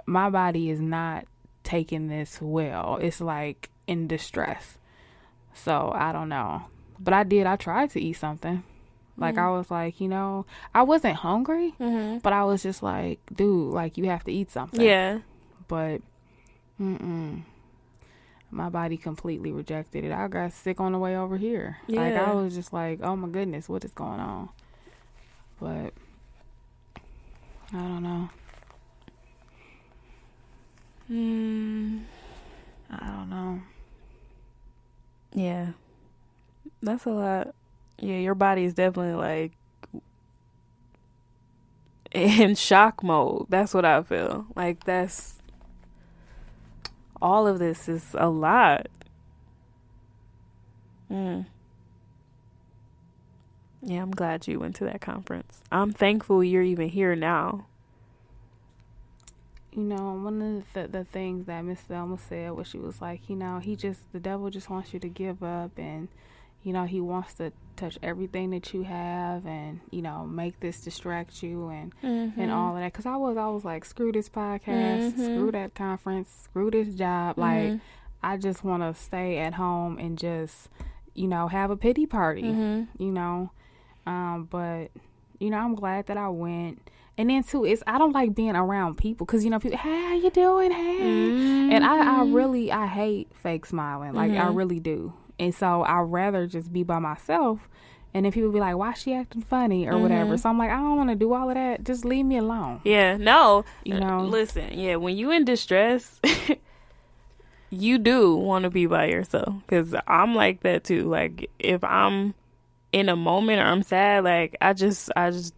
my body is not taking this well. It's like in distress. So I don't know. But I tried to eat something. Like, I was like, I wasn't hungry, but I was just like, dude, like, you have to eat something. Yeah. But, my body completely rejected it. I got sick on the way over here. Yeah. Like, I was just like, oh my goodness, what is going on? But, I don't know. I don't know. Yeah. That's a lot. Yeah, your body is definitely like in shock mode. That's what I feel. Like, that's all of this is a lot. Yeah, I'm glad you went to that conference. I'm thankful you're even here now. One of the things that Miss Thelma said was, she was like, the devil just wants you to give up, and he wants to touch everything that you have, and make this distract you, and all of that. Because I was like, screw this podcast, screw that conference, screw this job. Like, I just want to stay at home and just have a pity party. But I'm glad that I went. And then too, I don't like being around people, because people, hey, how you doing? Hey, and I hate fake smiling. Like, I really do. And so I'd rather just be by myself. And then people be like, why she acting funny or whatever. So I'm like, I don't want to do all of that. Just leave me alone. Yeah, no. Listen, yeah, when you in distress, you do want to be by yourself. Because I'm like that too. Like, if I'm in a moment or I'm sad, like, I just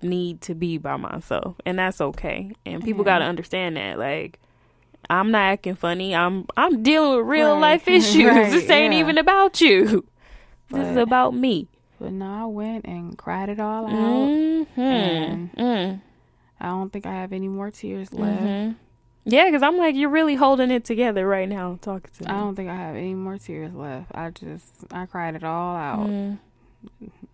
need to be by myself. And that's okay. And people got to understand that. Like, I'm not acting funny. I'm dealing with real life issues. This ain't even about you. This is about me. But no, I went and cried it all out. And I don't think I have any more tears left. Yeah, because I'm like, you're really holding it together right now talking to me. I don't think I have any more tears left. I cried it all out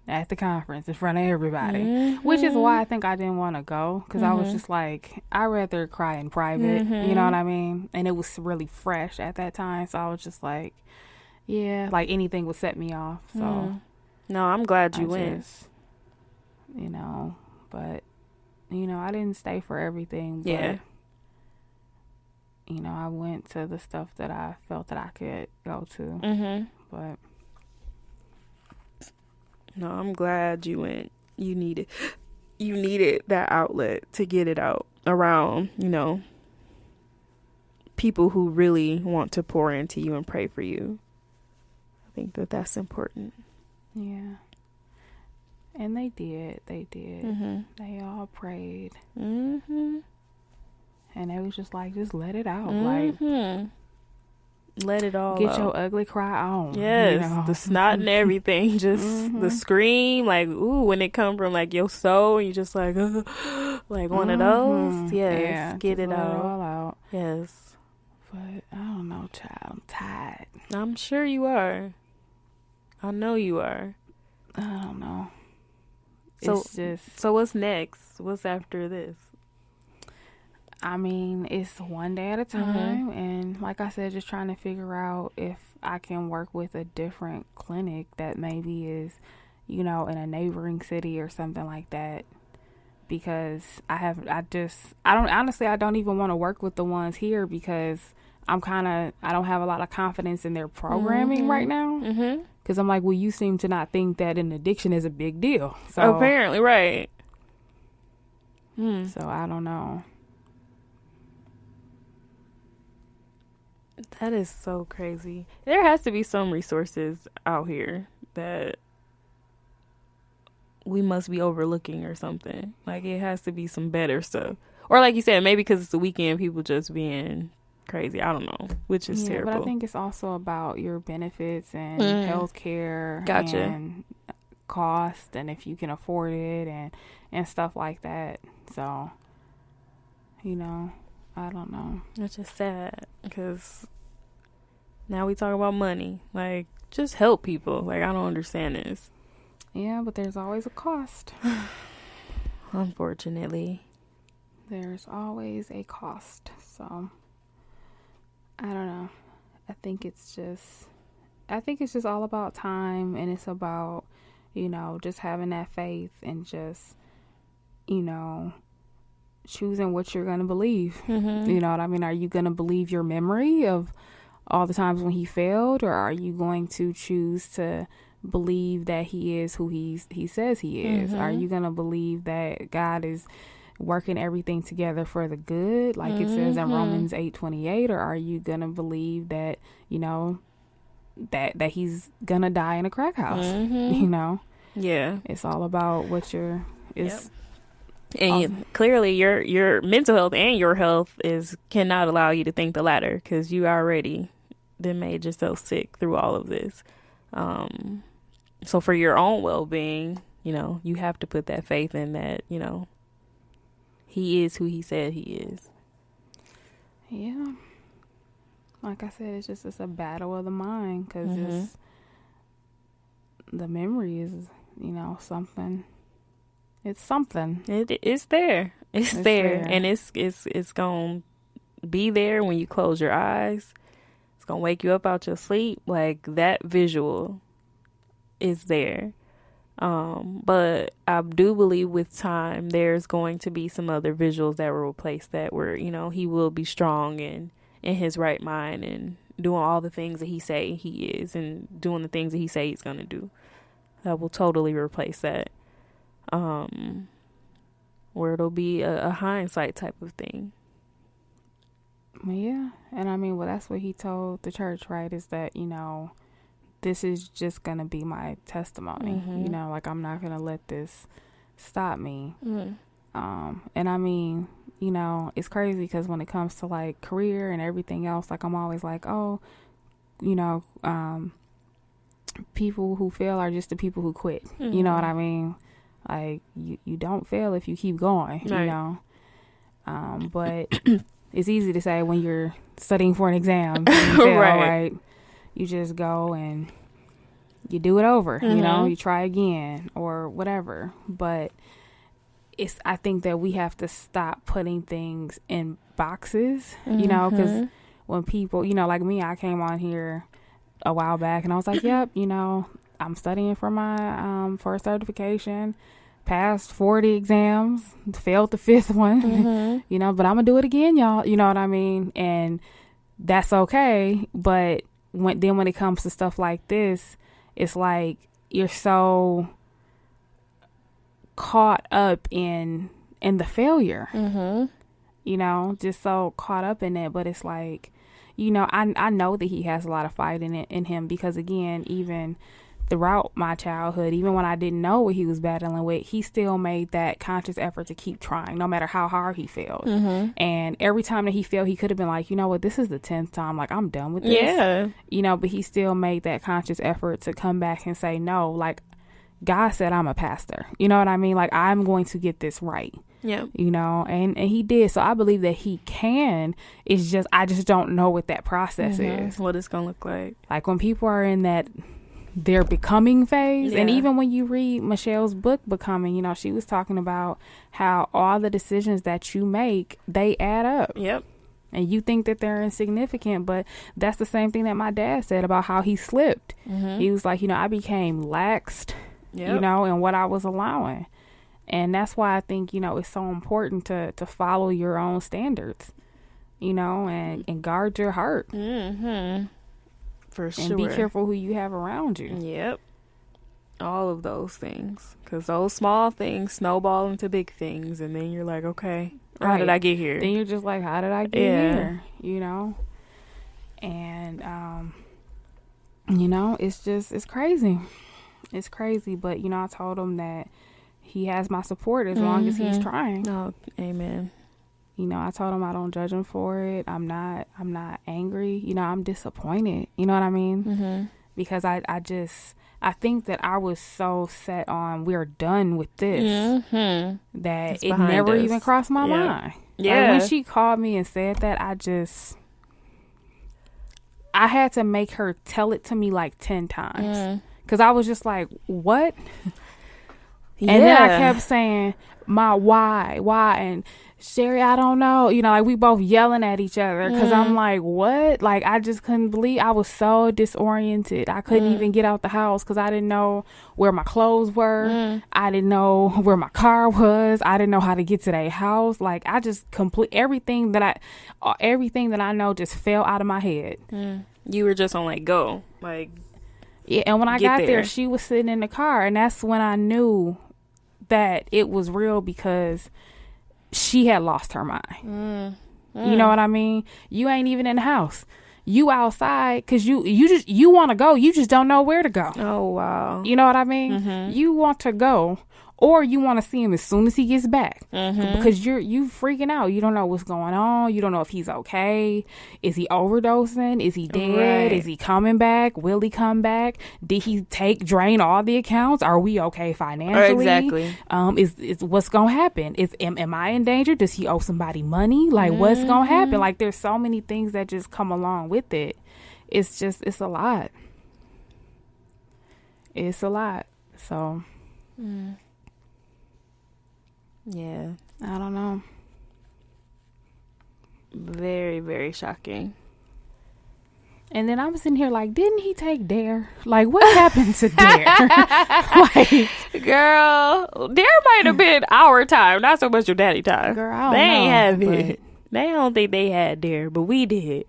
at the conference in front of everybody, which is why I think I didn't want to go, because I was just like, I'd rather cry in private, you know what I mean? And it was really fresh at that time, so I was just like, yeah, like anything would set me off. So no, I'm glad you went. But I didn't stay for everything, but I went to the stuff that I felt that I could go to. But no, I'm glad you went. You needed that outlet to get it out around, people who really want to pour into you and pray for you. I think that's important. Yeah. And they did. They all prayed. And it was just like, just let it out. Like, let it all get out. your ugly cry on. Yes, the snot and everything, just the scream, like, ooh, when it come from like your soul, you just like like one of those. Yes, get it out. All out. Yes. But I don't know, child. I'm tired. I'm sure you are. I know you are. I don't know. So what's next? What's after this? I mean, it's one day at a time. And like I said, just trying to figure out if I can work with a different clinic that maybe is, in a neighboring city or something like that. Because I don't even want to work with the ones here, because I don't have a lot of confidence in their programming right now. Because I'm like, well, you seem to not think that an addiction is a big deal. So apparently, right. So I don't know. That is so crazy. There has to be some resources out here that we must be overlooking or something. Like, it has to be some better stuff. Or like you said, maybe because it's the weekend, people just being crazy. I don't know, which is terrible. But I think it's also about your benefits and health care. Gotcha. And cost, and if you can afford it, and stuff like that. So, I don't know. It's just sad because now we talk about money. Like, just help people. Like, I don't understand this. Yeah, but there's always a cost. Unfortunately. There's always a cost. So, I don't know. I think it's just all about time, and it's about, just having that faith and just, choosing what you're going to believe. You know what I mean? Are you going to believe your memory of all the times when he failed, or are you going to choose to believe that he is who he says he is? Are you going to believe that God is working everything together for the good, like it says in Romans 8:28, or are you going to believe that, that he's going to die in a crack house? Yeah. It's all about what and clearly your mental health and your health cannot allow you to think the latter, because you already then made yourself sick through all of this. So for your own well-being, you have to put that faith in that, he is who he said he is. Yeah. Like I said, it's a battle of the mind, because the memory is, something. It's something. It's there. It's there. And it's going to be there when you close your eyes. It's going to wake you up out your sleep. Like, that visual is there. But I do believe with time, there's going to be some other visuals that will replace that, where, he will be strong and in his right mind and doing all the things that he say he is and doing the things that he say he's going to do. That will totally replace that. Where it'll be a hindsight type of thing. Yeah. And I mean, well, that's what he told the church, right? Is that, this is just going to be my testimony. Like, I'm not going to let this stop me. And I mean, it's crazy because when it comes to like career and everything else, like, I'm always like, oh, people who fail are just the people who quit. You know what I mean? Like, you don't fail if you keep going, right. But it's easy to say when you're studying for an exam, you fail, right? You just go and you do it over, you try again or whatever. But I think that we have to stop putting things in boxes, because when people, like me, I came on here a while back and I was like, yep, I'm studying for my for a certification, passed 40 exams, failed the 5th one, but I'm gonna do it again, y'all. You know what I mean? And that's okay. But when it comes to stuff like this, it's like you're so caught up in the failure, just so caught up in it. But it's like, I know that he has a lot of fight in him, because again, even throughout my childhood, even when I didn't know what he was battling with, he still made that conscious effort to keep trying, no matter how hard he failed. And every time that he failed, he could have been like, you know what, this is the 10th time, like, I'm done with this. But he still made that conscious effort to come back and say, no, like, God said I'm a pastor. You know what I mean? Like, I'm going to get this right. Yeah. And he did. So I believe that he can. It's just, I just don't know what that process is. What it's going to look like. Like, when people are in that their becoming phase. And even when you read Michelle's book, Becoming, she was talking about how all the decisions that you make, they add up. Yep. And you think that they're insignificant, but that's the same thing that my dad said about how he slipped. He was like, I became laxed, in what I was allowing. And that's why I think, it's so important to follow your own standards, and guard your heart. For sure. And be careful who you have around you. Yep. All of those things. Because those small things snowball into big things. And then you're like, okay, how did I get here? Then you're just like, how did I get here? And, it's crazy. It's crazy. But, I told him that he has my support as long as he's trying. Oh, amen. You know, I told him I don't judge him for it. I'm not angry. You know, I'm disappointed. You know what I mean? Mm-hmm. Because I think that I was so set on we're done with this Mm-hmm. that It's it behind never us. even crossed my Yeah. mind. Yeah. Like, when she called me and said that, I had to make her tell it to me like 10 times. Because I was just like, what? Yeah. And then I kept saying, why? And Sherry, I don't know. You know, like we both yelling at each other because I'm like, what? Like, I just couldn't believe. I was so disoriented. I couldn't even get out the house because I didn't know where my clothes were. I didn't know where my car was. I didn't know how to get to their house. Like, I just everything that I know just fell out of my head. You were just on like go. Like, yeah, and when I got there, there, she was sitting in the car, and that's when I knew that it was real because she had lost her mind. You know what I mean? You ain't even in the house. You outside because you want to go. You just don't know where to go. oh wow. You know what I mean? You want to go, or you want to see him as soon as he gets back because you freaking out. You don't know what's going on. You don't know if he's okay. Is he overdosing? Is he dead? Right. Is he coming back? Will he come back? Did he drain all the accounts? Are we okay financially? Exactly. Is what's gonna happen? Am I in danger? Does he owe somebody money? Like, what's gonna happen? Like, there's so many things that just come along with it. It's a lot. It's a lot. So Yeah. I don't know. Very, very shocking. And then I was in here like, didn't he take Dare? Like, what happened to Dare? Like, Girl, there might have been our time, not so much your daddy time. girl, I don't They ain't have know. it. They don't think they had Dare, but we did.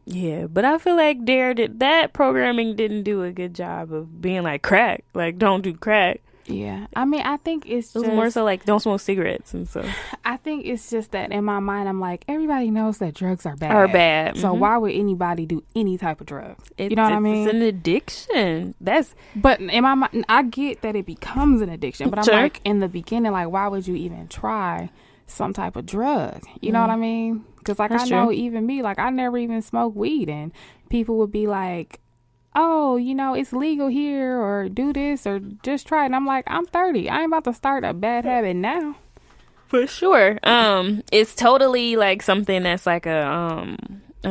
Yeah, but I feel like that programming didn't do a good job of being like crack. Like, don't do crack. Yeah, I mean, I think It was more so like don't smoke cigarettes and stuff. I think it's just that in my mind, I'm like, everybody knows that drugs are bad. So why would anybody do any type of drug? You know what I mean? It's an addiction. But in my mind, I get that it becomes an addiction. But I'm Sure. like, in the beginning, like, why would you even try some type of drug? You know what I mean? Because like, That's I know true. even me, like, I never even smoked weed, and people would be like, oh, you know, it's legal here, or do this, or just try it. And I'm like, I'm 30. I ain't about to start a bad habit now. For sure. It's totally like something that's like a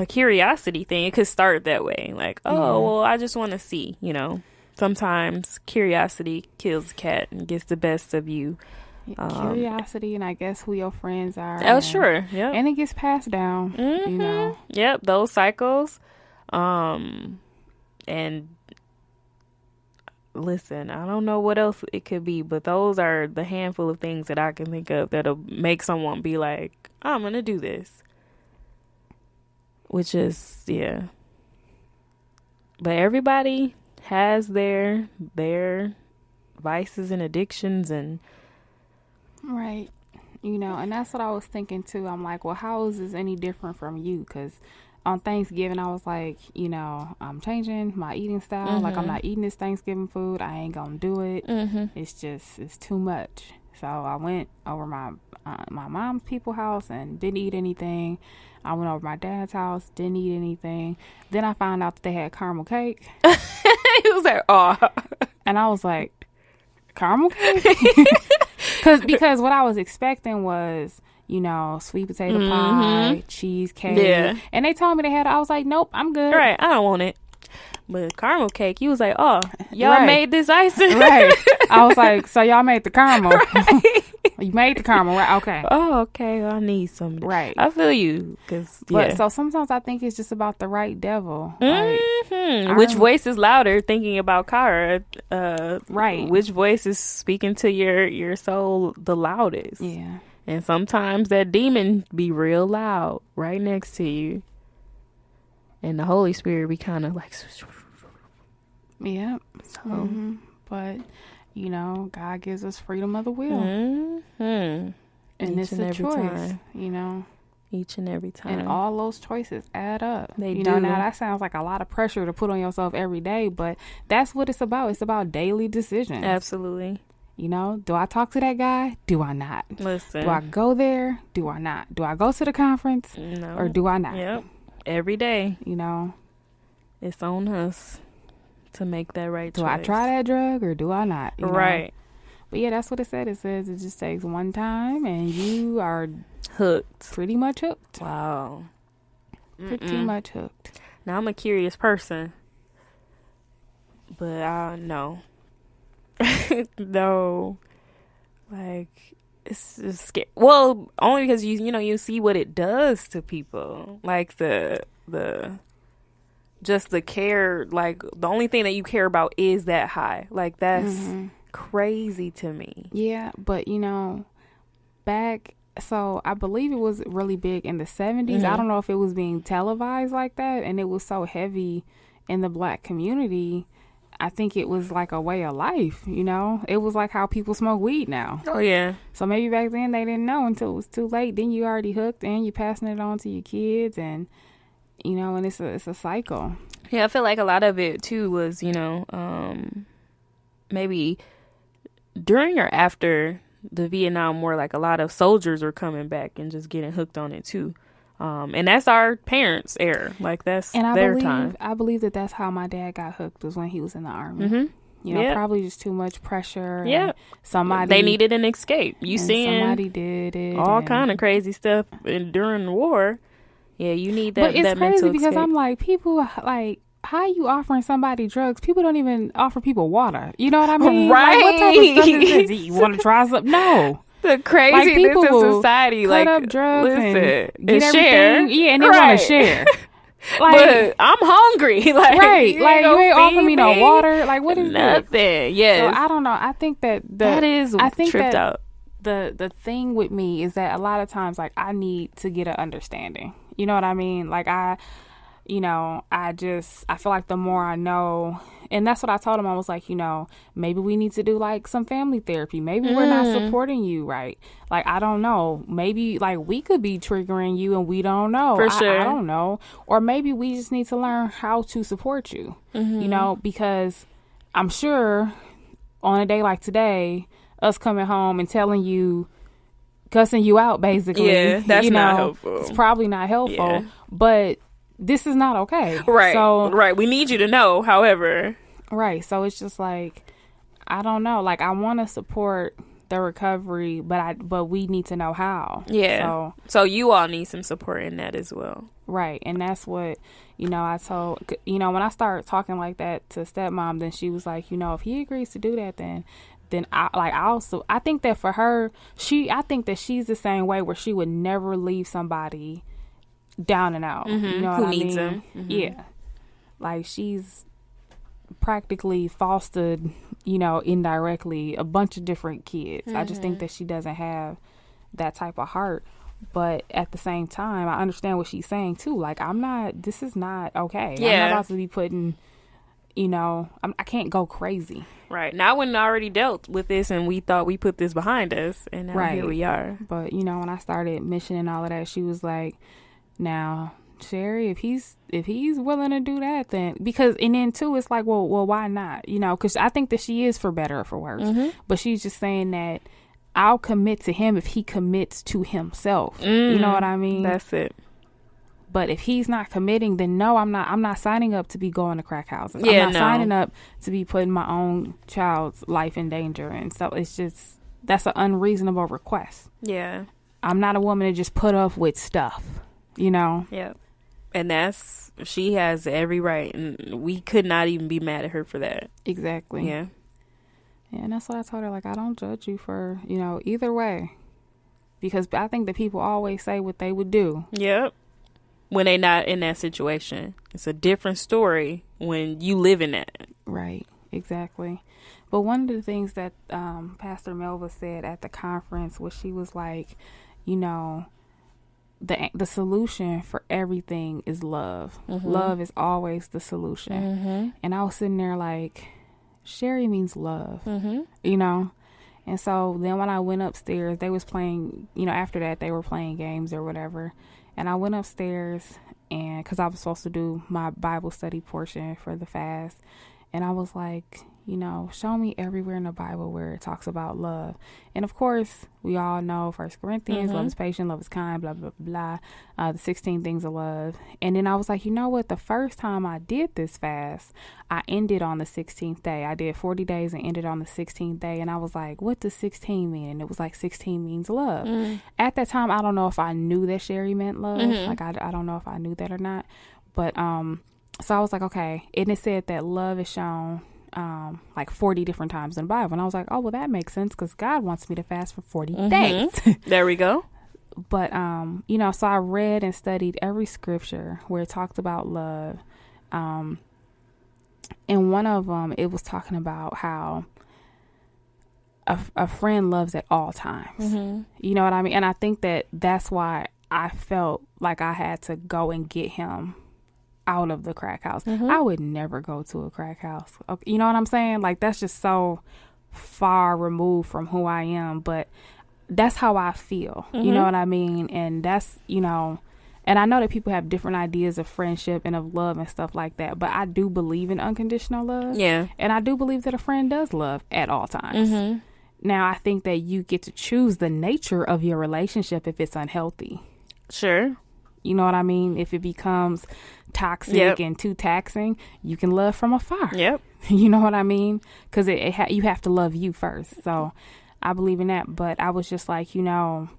curiosity thing. It could start that way. Like, well, I just want to see, you know. Sometimes curiosity kills the cat and gets the best of you. Curiosity, and I guess who your friends are. Oh, sure. Yeah. And it gets passed down, you know. Yep, those cycles. And listen, I don't know what else it could be, but those are the handful of things that I can think of that'll make someone be like, I'm gonna do this. Which is, yeah. But everybody has their vices and addictions, and Right. You know, and that's what I was thinking too. I'm like, well, how is this any different from you? Because on Thanksgiving, I was like, you know, I'm changing my eating style. Like, I'm not eating this Thanksgiving food. I ain't gonna do it. It's too much. So I went over my mom's people's house and didn't eat anything. I went over my dad's house, didn't eat anything. Then I found out that they had caramel cake. it was like, oh. And I was like, caramel cake? Because what I was expecting was, you know, sweet potato pie, cheesecake. Yeah. And they told me they had it. I was like, nope, I'm good. Right, I don't want it. But caramel cake, you was like, oh, y'all Right. made this icing? Right. I was like, so y'all made the caramel. Right. You made the caramel, right? Okay. Oh, okay. Well, I need some of that. Right. I feel you. But so sometimes I think it's just about the right devil. Like, Which voice is louder thinking about Kara? Right. Which voice is speaking to your soul the loudest? Yeah. And sometimes that demon be real loud right next to you. And the Holy Spirit be kind of like... Yeah. So. But, you know, God gives us freedom of the will. And it's a choice, you know. Each and every time. And all those choices add up. They you do. know, now that sounds like a lot of pressure to put on yourself every day, but that's what it's about. It's about daily decisions. Absolutely. You know, do I talk to that guy? Do I not? Listen. Do I go there? Do I not? Do I go to the conference? No. Or do I not? Yep. Every day. You know, it's on us to make that right choice. Do I try that drug or do I not? You right. know? But yeah, that's what it said. It says it just takes one time and you are hooked. Pretty much hooked. Wow. Pretty much hooked. Now, I'm a curious person. But no. No. Like, it's just scary. Well, only because you see what it does to people. Like the just the care, like the only thing that you care about is that high. Like that's crazy to me. Yeah, but so I believe it was really big in the 70s. I don't know if it was being televised like that, and it was so heavy in the Black community. I think it was like a way of life, It was like how people smoke weed now. Oh, yeah. So maybe back then they didn't know until it was too late. Then you already hooked and you're passing it on to your kids and, and it's a cycle. Yeah, I feel like a lot of it, too, was, maybe during or after the Vietnam War, like a lot of soldiers were coming back and just getting hooked on it, too. And that's our parents' era. Like, that's their time. I believe that's how my dad got hooked, was when he was in the Army. Probably just too much pressure. Yeah. They needed an escape. Somebody did it. All kind of crazy stuff during the war. Yeah, you need that. But it's that crazy mental because escape. I'm like, people, like, how are you offering somebody drugs? People don't even offer people water. You know what I mean? Right. Like, what type of stuff is this? You want to try something? No. The craziness in society, cut like, up drugs listen, and get share. everything. Yeah, and they want to share. Like, but I'm hungry. Like, right. You ain't offering me no water. Like, what is nothing? This? Yes. So I don't know. I think that tripped out. The thing with me is that a lot of times, like, I need to get an understanding. You know what I mean? Like, I feel like the more I know, and that's what I told him. I was like, maybe we need to do like some family therapy. Maybe we're not supporting you right. Like, I don't know. Maybe like we could be triggering you and we don't know. For sure. I don't know. Or maybe we just need to learn how to support you, because I'm sure on a day like today, us coming home and telling you, cussing you out, basically. Yeah, that's not helpful. It's probably not helpful, yeah. But this is not okay. Right. So, right. We need you to know, however. Right. So it's just like, I don't know. Like, I want to support the recovery, but we need to know how. Yeah. So you all need some support in that as well. Right. And that's what, I told, when I started talking like that to stepmom, then she was like, if he agrees to do that, then I think that for her, I think that she's the same way, where she would never leave somebody down and out. You know what I mean? Who needs them. Yeah. Like, she's practically fostered, indirectly a bunch of different kids. I just think that she doesn't have that type of heart. But at the same time, I understand what she's saying too. Like, this is not okay. Yeah. I'm not about to be putting, I can't go crazy. Right. Now, I wouldn't already dealt with this and we thought we put this behind us, and now here we are. But, when I started mentioning all of that, she was like, now, Sherry, if he's willing to do that, then, and then too, it's like, well, why not? Because I think that she is for better or for worse. But she's just saying that I'll commit to him if he commits to himself. You know what I mean? That's it. But if he's not committing, then no, I'm not signing up to be going to crack houses. Yeah, I'm not signing up to be putting my own child's life in danger. And so it's just, that's an unreasonable request. Yeah. I'm not a woman to just put up with stuff. Yeah. And she has every right, and we could not even be mad at her for that. Exactly. Yeah. And that's what I told her. Like, I don't judge you for, either way, because I think that people always say what they would do. Yep. When they not in that situation. It's a different story when you live in that. Right. Exactly. But one of the things that Pastor Melva said at the conference was, she was like, the solution for everything is love. Love is always the solution. And I was sitting there like, Sherry means love, And so then when I went upstairs, they was playing, after that they were playing games or whatever. And I went upstairs, and because I was supposed to do my Bible study portion for the fast. And I was like, you know, show me everywhere in the Bible where it talks about love. And of course, we all know 1 Corinthians, love is patient, love is kind, blah, blah, blah, the 16 things of love. And then I was like, you know what? The first time I did this fast, I ended on the 16th day. I did 40 days and ended on the 16th day. And I was like, what does 16 mean? And it was like 16 means love. At that time, I don't know if I knew that Sherry meant love. Like, I don't know if I knew that or not. But so I was like, okay. And it said that love is shown like 40 different times in the Bible. And I was like, oh, well, that makes sense because God wants me to fast for 40 days. There we go. But, you know, so I read and studied every scripture where it talked about love. And one of them, it was talking about how a friend loves at all times. You know what I mean? And I think that that's why I felt like I had to go and get him out of the crack house. I would never go to a crack house. You know what I'm saying? Like, that's just so far removed from who I am, but that's how I feel. You know what I mean? And that's, you know, and I know that people have different ideas of friendship and of love and stuff like that, but I do believe in unconditional love. Yeah. And I do believe that a friend does love at all times. Now, I think that you get to choose the nature of your relationship if it's unhealthy. Sure. You know what I mean? If it becomes toxic and too taxing, you can love from afar. You know what I mean? Because you have to love you first. So I believe in that. But I was just like, you know,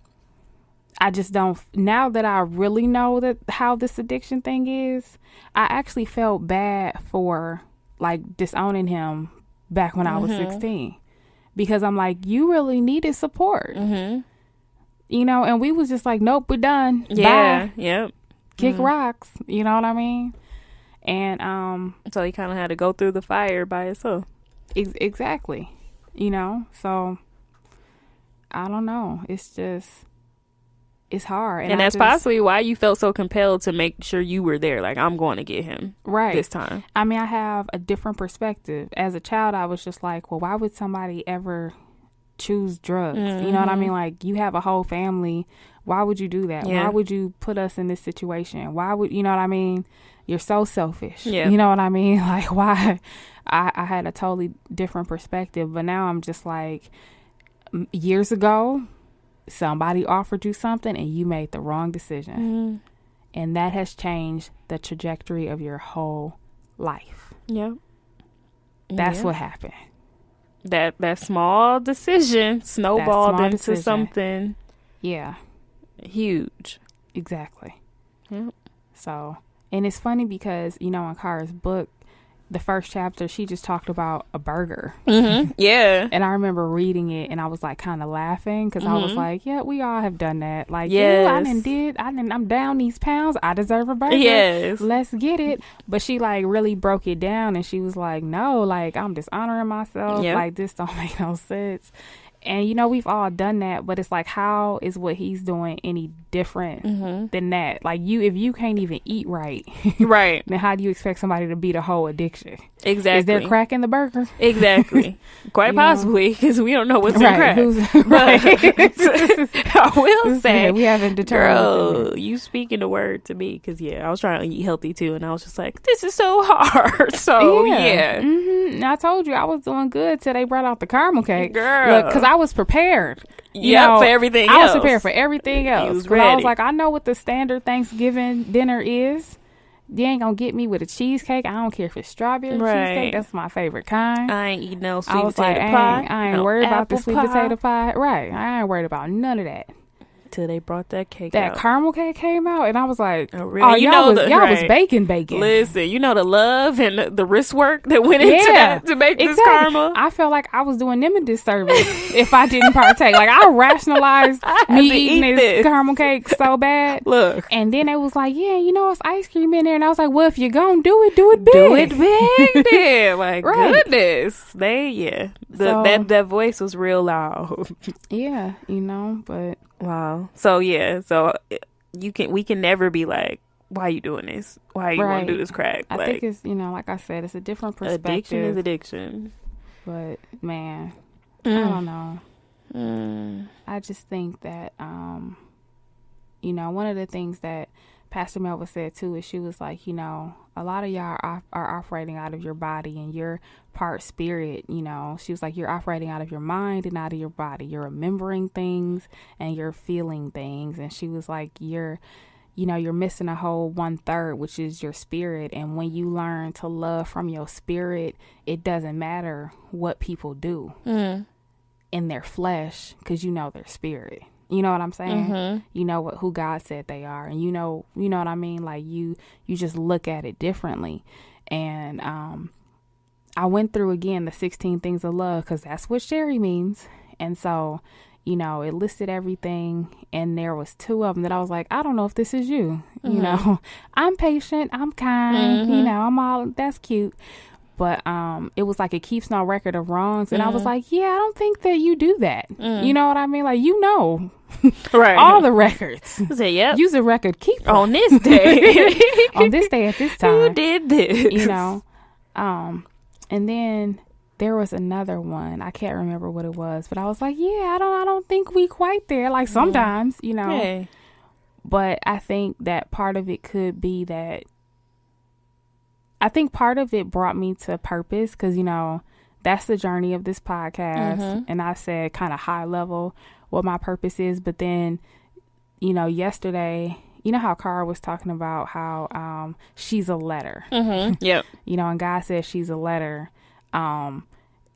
I just don't. Now that I really know that how this addiction thing is, I actually felt bad for like disowning him back when I was 16, because I'm like, you really needed support. You know, and we was just like, nope, we're done. Yeah. Bye. Yep. Kick rocks. You know what I mean? And so he kind of had to go through the fire by himself. Exactly. You know, so I don't know. It's just, it's hard. And that's possibly why you felt so compelled to make sure you were there. Like, I'm going to get him this time. I mean, I have a different perspective. As a child, I was just like, well, why would somebody ever choose drugs? You know what I mean? Like, you have a whole family. Why would you do that? Why would you put us in this situation? Why would, you know what I mean? You're so selfish. You know what I mean? Like, why? I had a totally different perspective, but now I'm just like, years ago, somebody offered you something and you made the wrong decision. And that has changed the trajectory of your whole life. That's what happened. That small decision snowballed into something huge. Exactly. So, and it's funny because, you know, in Kara's book, the first chapter, she just talked about a burger. Yeah. And I remember reading it and I was like kind of laughing because I was like, yeah, we all have done that. Like, I'm down these pounds. I deserve a burger. Yes. Let's get it. But she like really broke it down and she was like, no, like, I'm dishonoring myself. Like, this don't make no sense. And, you know, we've all done that, but it's like, how is what he's doing any different than that? Like, if you can't even eat right, then how do you expect somebody to beat a whole addiction? Exactly. Is there crack in the burger? Exactly. Quite possibly, because we don't know what's in crack. I will say, we haven't determined. Girl, you speaking the word to me, because, I was trying to eat healthy, too, and I was just like, this is so hard. So, And I told you I was doing good till they brought out the caramel cake. Girl. Because I was prepared. You know, for everything else. I was prepared for everything else. Because I was like, I know what the standard Thanksgiving dinner is. You ain't gonna get me with a cheesecake. I don't care if it's strawberry cheesecake. That's my favorite kind. I ain't eating no sweet potato pie. I ain't worried about the sweet potato pie. Right. I ain't worried about none of that. Till they brought that cake out. That caramel cake came out, and I was like, really? y'all was baking. Listen, you know the love and the wrist work that went into that to make this caramel. I felt like I was doing them a disservice if I didn't partake. Like, I rationalized me eating this caramel cake so bad. Look. And then it was like, you know, it's ice cream in there. And I was like, well, if you're going to do it big. Do it big then. My goodness. That voice was real loud. You know, but... Wow. So we can never be like, why are you doing this? Why you want to do this crack? I think it's, you know, like I said, it's a different perspective. Addiction is addiction. But man, I don't know. I just think that you know, one of the things that Pastor Melva said too is she was like, a lot of y'all are operating out of your body and you're part spirit. She was like, you're operating out of your mind and out of your body. You're remembering things and you're feeling things. And she was like, you're missing a whole 1/3, which is your spirit. And when you learn to love from your spirit, it doesn't matter what people do in their flesh, because their spirit. You know what I'm saying? Mm-hmm. You know who God said they are, and you know what I mean. Like you just look at it differently. And I went through again the 16 things of love, because that's what Sherry means. And so, it listed everything, and there was 2 of them that I was like, I don't know if this is you. Mm-hmm. I'm patient, I'm kind, Mm-hmm. I'm all, that's cute. But it was like, it keeps no record of wrongs. And I was like, yeah, I don't think that you do that. You know what I mean? Like, right. all the records. I said, yep. Use a record keeper. On this day. On this day at this time. You did this. And then there was another one. I can't remember what it was. But I was like, yeah, I don't think we quite there. Like sometimes, Hey. But I think that part of it could be that. I think part of it brought me to purpose, because, that's the journey of this podcast. Mm-hmm. And I said kind of high level what my purpose is. But then, yesterday, how Cara was talking about how she's a letter. Mm-hmm. Yep. And God said she's a letter.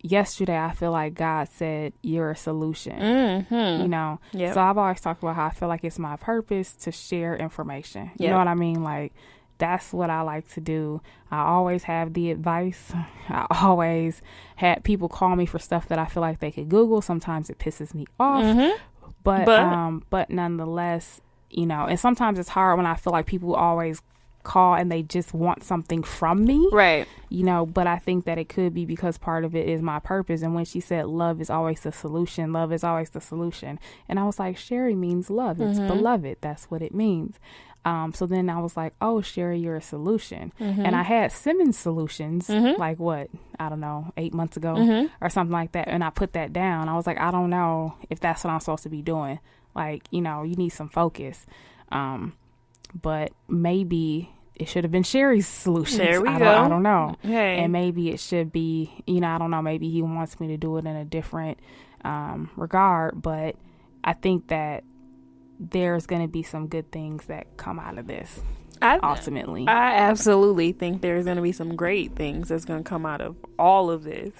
Yesterday, I feel like God said you're a solution. Mm-hmm. Yep. So I've always talked about how I feel like it's my purpose to share information. You Yep. know what I mean? Like, that's what I like to do. I always have the advice. I always had people call me for stuff that I feel like they could Google. Sometimes it pisses me off. Mm-hmm. But nonetheless, and sometimes it's hard when I feel like people always call and they just want something from me. Right. But I think that it could be because part of it is my purpose. And when she said love is always the solution, love is always the solution. And I was like, Sherry means love. It's beloved. That's what it means. So then I was like, oh, Sherry, you're a solution. Mm-hmm. And I had Simmons Solutions, like what, I don't know, 8 months ago or something like that. And I put that down. I was like, I don't know if that's what I'm supposed to be doing. Like, you need some focus. But maybe it should have been Sherry's Solutions. There we go. I don't know. Hey. And maybe it should be, I don't know, maybe he wants me to do it in a different regard. But I think that there's going to be some good things that come out of this. Ultimately, I absolutely think there's going to be some great things that's going to come out of all of this.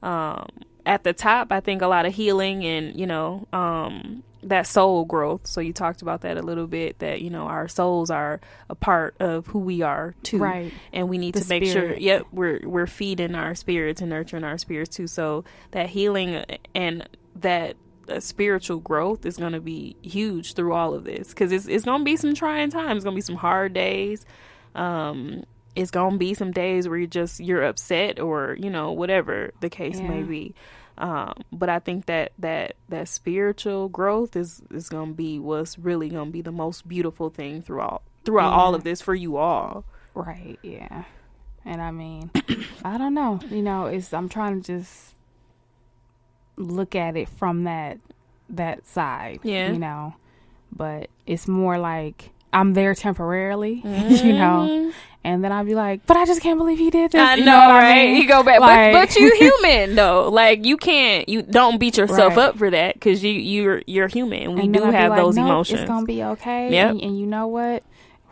At the top, I think a lot of healing and, that soul growth. So you talked about that a little bit, that, our souls are a part of who we are too. Right. And we need to make sure, we're feeding our spirits and nurturing our spirits too. So that healing and that spiritual growth is going to be huge through all of this, because it's going to be some trying times. It's going to be some hard days. It's going to be some days where you're upset or, whatever the case may be. But I think that spiritual growth is going to be what's really going to be the most beautiful thing throughout all of this for you all. Right. Yeah. And I mean, I don't know, I'm trying to just look at it from that side, but it's more like I'm there temporarily, and then I'll be like, but I just can't believe he did this. I know, right? I mean? You go back, like, but you human though. Like you don't beat yourself up for that, because you're human. We do have those emotions. It's gonna be okay. Yep. And you know what?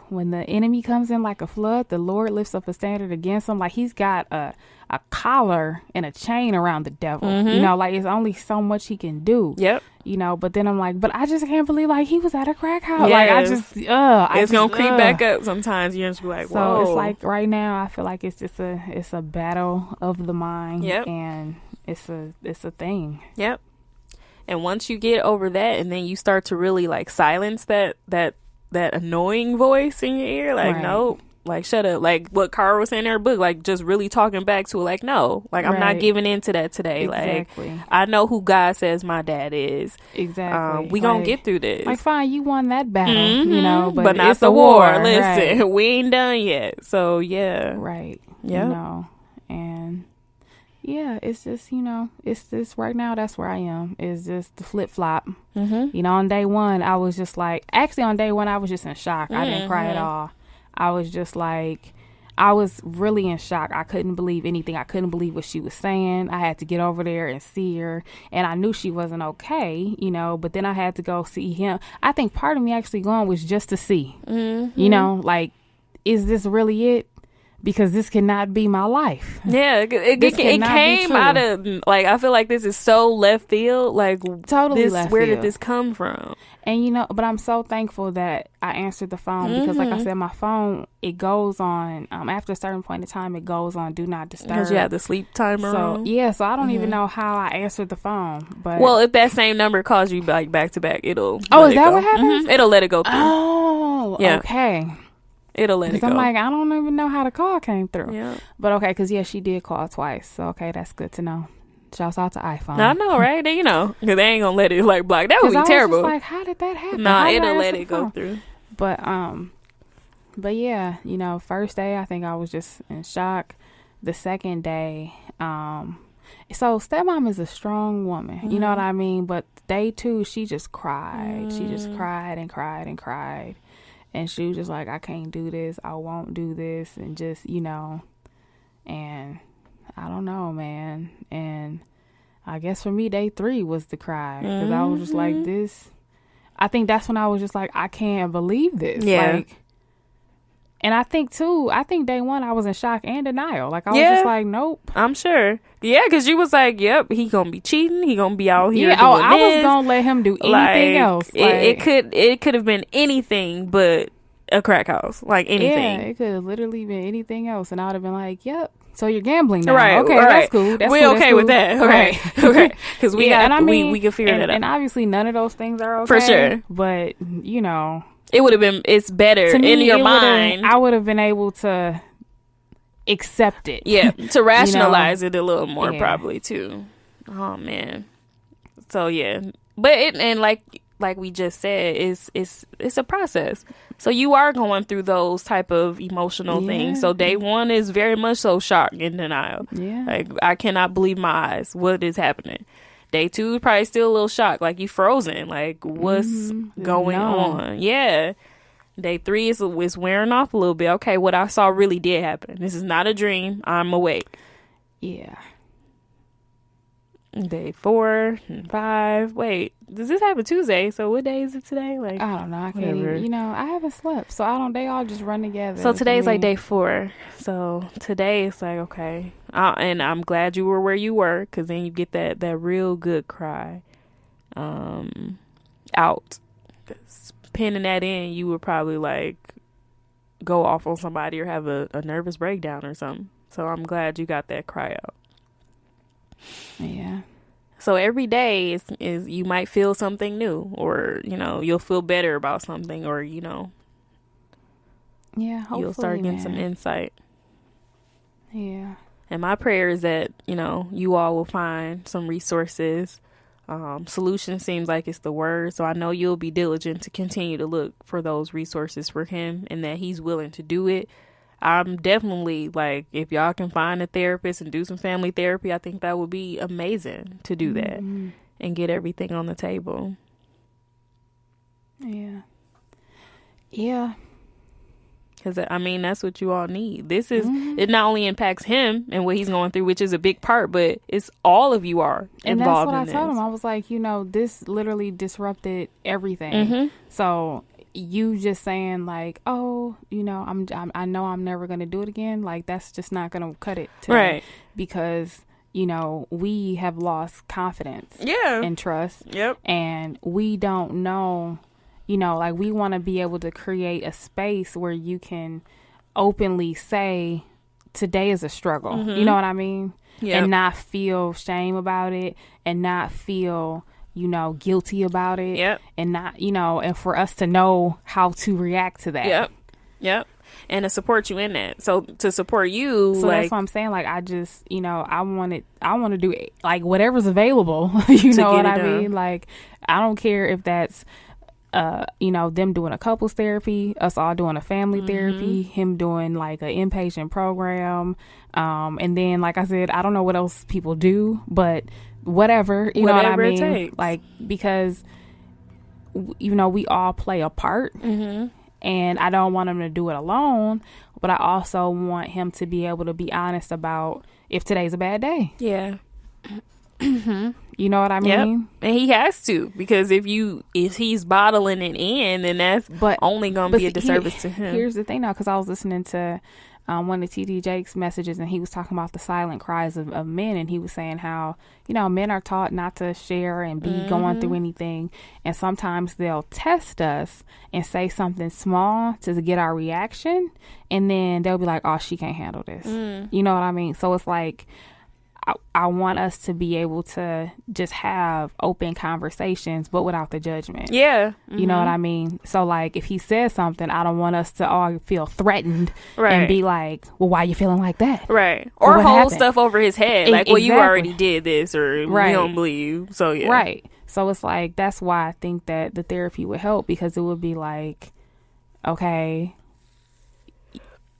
When the enemy comes in like a flood, the Lord lifts up a standard against him. Like he's got a collar and a chain around the devil. Like it's only so much he can do. Yep. But then I'm like, but I just can't believe like he was at a crack house. Yes. Like it's gonna creep back up sometimes. You just be like, whoa. So it's like right now I feel like it's just a battle of the mind. Yep. And it's a thing. Yep. And once you get over that, and then you start to really like silence that annoying voice in your ear, like, nope, like, shut up. Like what Cara was saying in her book, like just really talking back to it, like, no, like I'm not giving in to that today. Exactly. Like I know who God says my dad is. Exactly. We gonna get through this. Like fine, you won that battle, but not the war. Listen, we ain't done yet. So yeah. Right. Yeah. And yeah, it's just, it's just right now, that's where I am. It's just the flip flop. Mm-hmm. On day one, I was just like, actually on day one, I was just in shock. I didn't cry at all. I was just like, I was really in shock. I couldn't believe anything. I couldn't believe what she was saying. I had to get over there and see her. And I knew she wasn't okay, but then I had to go see him. I think part of me actually going was just to see, like, is this really it? Because this cannot be my life. Yeah, it came out of, like, I feel like this is so left field. Like, totally left where field. did this come from? And, but I'm so thankful that I answered the phone because, like I said, my phone, it goes on, after a certain point in time, it goes on Do Not Disturb. Because you have the sleep timer on. Yeah, so I don't even know how I answered the phone. But well, if that same number calls you back to back, it'll is that what happens? It'll let it go through. Oh, yeah. Okay. It'll let it go. I'm like, I don't even know how the call came through. Yeah. But okay, because, she did call twice. So, okay, that's good to know. Shouts out to iPhone. I know, right? Because they ain't going to let it, like, block. That would be terrible. I was just like, how did that happen? Nah, it'll let it go through. But yeah, first day, I think I was just in shock. The second day, so stepmom is a strong woman. You know what I mean? But day two, she just cried. She just cried and cried and cried. And she was just like, I can't do this. I won't do this. And just, and I don't know, man. And I guess for me, day three was the cry. Because I was just like, this. I think that's when I was just like, I can't believe this. Yeah. Like, and I think day one, I was in shock and denial. Like, I was just like, nope. I'm sure. Yeah, because you was like, yep, he going to be cheating. He going to be out here doing I was this. going to let him do anything else. Like, it could have been anything but a crack house. Like, anything. Yeah, it could have literally been anything else. And I would have been like, yep. So you're gambling now. Right. Okay, right. that's cool. We're okay with that. Okay. Okay. Because we can figure that out. And obviously none of those things are okay. For sure. But, it would have been, it's better to me, in your mind. I would have been able to accept it. Yeah. To rationalize it a little more probably too. Oh man. So yeah. But and like we just said, it's a process. So you are going through those type of emotional things. So day one is very much so shock and denial. Yeah. Like, I cannot believe my eyes. What is happening? Day two is probably still a little shocked. Like, you frozen. Like, what's going on? Yeah. Day three is wearing off a little bit. Okay, what I saw really did happen. This is not a dream. I'm awake. Yeah. Day 4 and 5. Wait, does this happen Tuesday? So what day is it today? Like, I don't know. I can't even. I haven't slept, so I don't. They all just run together. So today's like day 4. So today it's like, okay, and I'm glad you were where you were, because then you get that real good cry, out. 'Cause pinning that in, you would probably like go off on somebody or have a nervous breakdown or something. So I'm glad you got that cry out. Yeah. So every day is you might feel something new, or you'll feel better about something, or yeah, hopefully, you'll start getting some insight. Yeah. And my prayer is that you all will find some resources. Solution seems like it's the word, so I know you'll be diligent to continue to look for those resources for him, and that he's willing to do it. I'm definitely like, if y'all can find a therapist and do some family therapy, I think that would be amazing to do that and get everything on the table. Yeah. Yeah. Because, I mean, that's what you all need. This is, it not only impacts him and what he's going through, which is a big part, but it's all of you are involved in this. And that's what I told him. I was like, this literally disrupted everything. So you just saying like, oh, I know I'm never going to do it again. Like, that's just not going to cut it today. Because, we have lost confidence and trust. Yep. And we don't know, like, we want to be able to create a space where you can openly say today is a struggle. You know what I mean? Yep. And not feel shame about it, and not feel guilty about it. Yep. And not, and for us to know how to react to that. Yep. And to support you in that. So to support you, so that's what I'm saying. Like, I just, I want to do like whatever's available. You know what I mean? Like, I don't care if that's them doing a couples therapy, us all doing a family therapy, him doing like an inpatient program. And then, like I said, I don't know what else people do, but whatever, you know what I mean? Takes. Like, because, we all play a part, and I don't want him to do it alone, but I also want him to be able to be honest about if today's a bad day. Yeah. You know what I mean? Yep. And he has to, because if he's bottling it in, then that's only going to be a disservice to him. Here's the thing now, because I was listening to one of TD Jake's messages, and he was talking about the silent cries of men, and he was saying how, men are taught not to share and be going through anything, and sometimes they'll test us and say something small to get our reaction, and then they'll be like, oh, she can't handle this. You know what I mean? So it's like, I want us to be able to just have open conversations, but without the judgment. Yeah. You know what I mean? So, like, if he says something, I don't want us to all feel threatened and be like, well, why are you feeling like that? Right. Or hold happened? Stuff over his head. Like, well, you already did this, or we don't believe. So, yeah. Right. So, it's like, that's why I think that the therapy would help, because it would be like, okay,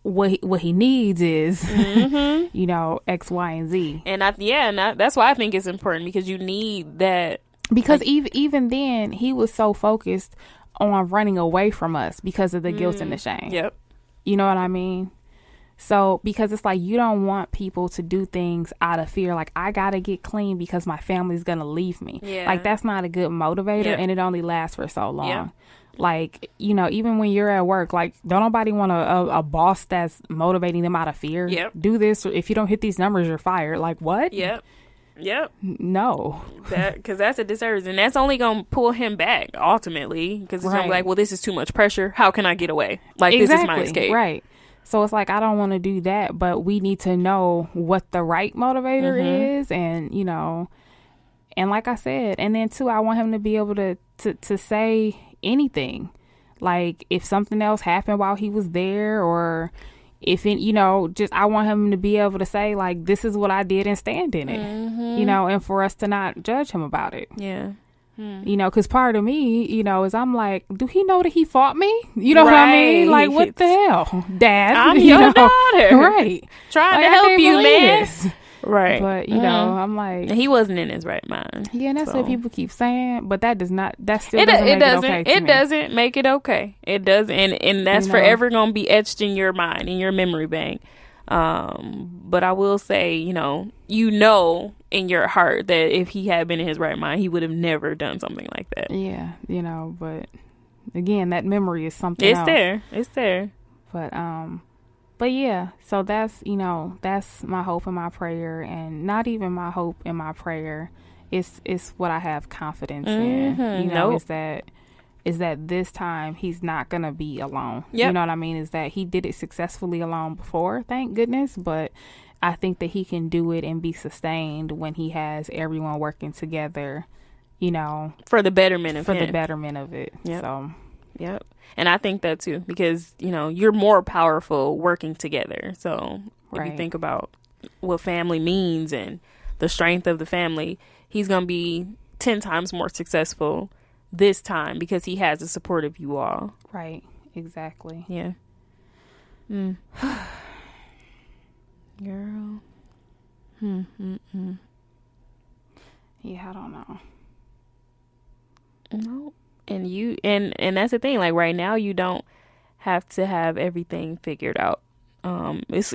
what he needs is X, Y, and Z. And that's why I think it's important, because you need that, because even then he was so focused on running away from us because of the guilt and the shame. Yep. You know what I mean? So, because it's like, you don't want people to do things out of fear, like, I gotta get clean because my family's gonna leave me. Like, that's not a good motivator, and it only lasts for so long. Like, even when you're at work, like, don't nobody want a boss that's motivating them out of fear. Do this, or if you don't hit these numbers, you're fired. Like, what? No. Because that's a disservice, and that's only going to pull him back, ultimately, because it's going to be like, well, this is too much pressure. How can I get away? Like, this is my escape. Right. So it's like, I don't want to do that, but we need to know what the right motivator is, and, and like I said, and then, too, I want him to be able to say anything, like if something else happened while he was there, or if it, just, I want him to be able to say, like, this is what I did, and stand in it, and for us to not judge him about it. Because part of me, is I'm like, do he know that he fought me? You know what I mean? Like, what the hell, Dad? I'm your daughter, right? Trying to help you, man. This. Right. But, I'm like, he wasn't in his right mind. Yeah, and that's what people keep saying, but that still doesn't make it okay to me. It doesn't make it okay. It doesn't, and that's forever going to be etched in your mind, in your memory bank. But I will say, in your heart that if he had been in his right mind, he would have never done something like that. Yeah, but again, that memory is something else. It's there. But yeah, so that's my hope and my prayer, and not even my hope and my prayer. It's what I have confidence in. Is that this time he's not gonna be alone. You know what I mean? Is that he did it successfully alone before, thank goodness. But I think that he can do it and be sustained when he has everyone working together. For the betterment of the betterment of it. Yep. So. Yep. And I think that too, because, you're more powerful working together. So if you think about what family means and the strength of the family, he's going to be 10 times more successful this time because he has the support of you all. Right. Exactly. Yeah. Girl. Yeah, I don't know. No. And you and that's the thing, like right now you don't have to have everything figured out. It's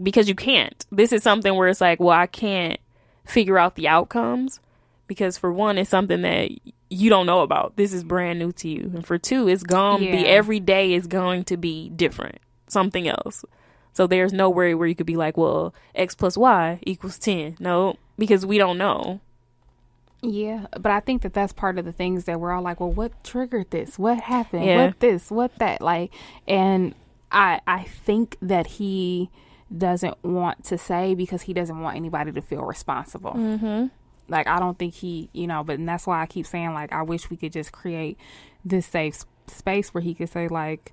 because you can't. This is something where it's like, well, I can't figure out the outcomes because for one, it's something that you don't know about. This is brand new to you. And for two, it's going to be every day is going to be different, something else. So there's no way where you could be like, well, X plus Y equals 10. No, because we don't know. Yeah, but I think that that's part of the things that we're all like, well, what triggered this? What happened? What this? What that? Like, and I think that he doesn't want to say because he doesn't want anybody to feel responsible. Like, I don't think he, and that's why I keep saying, like, I wish we could just create this safe space where he could say, like,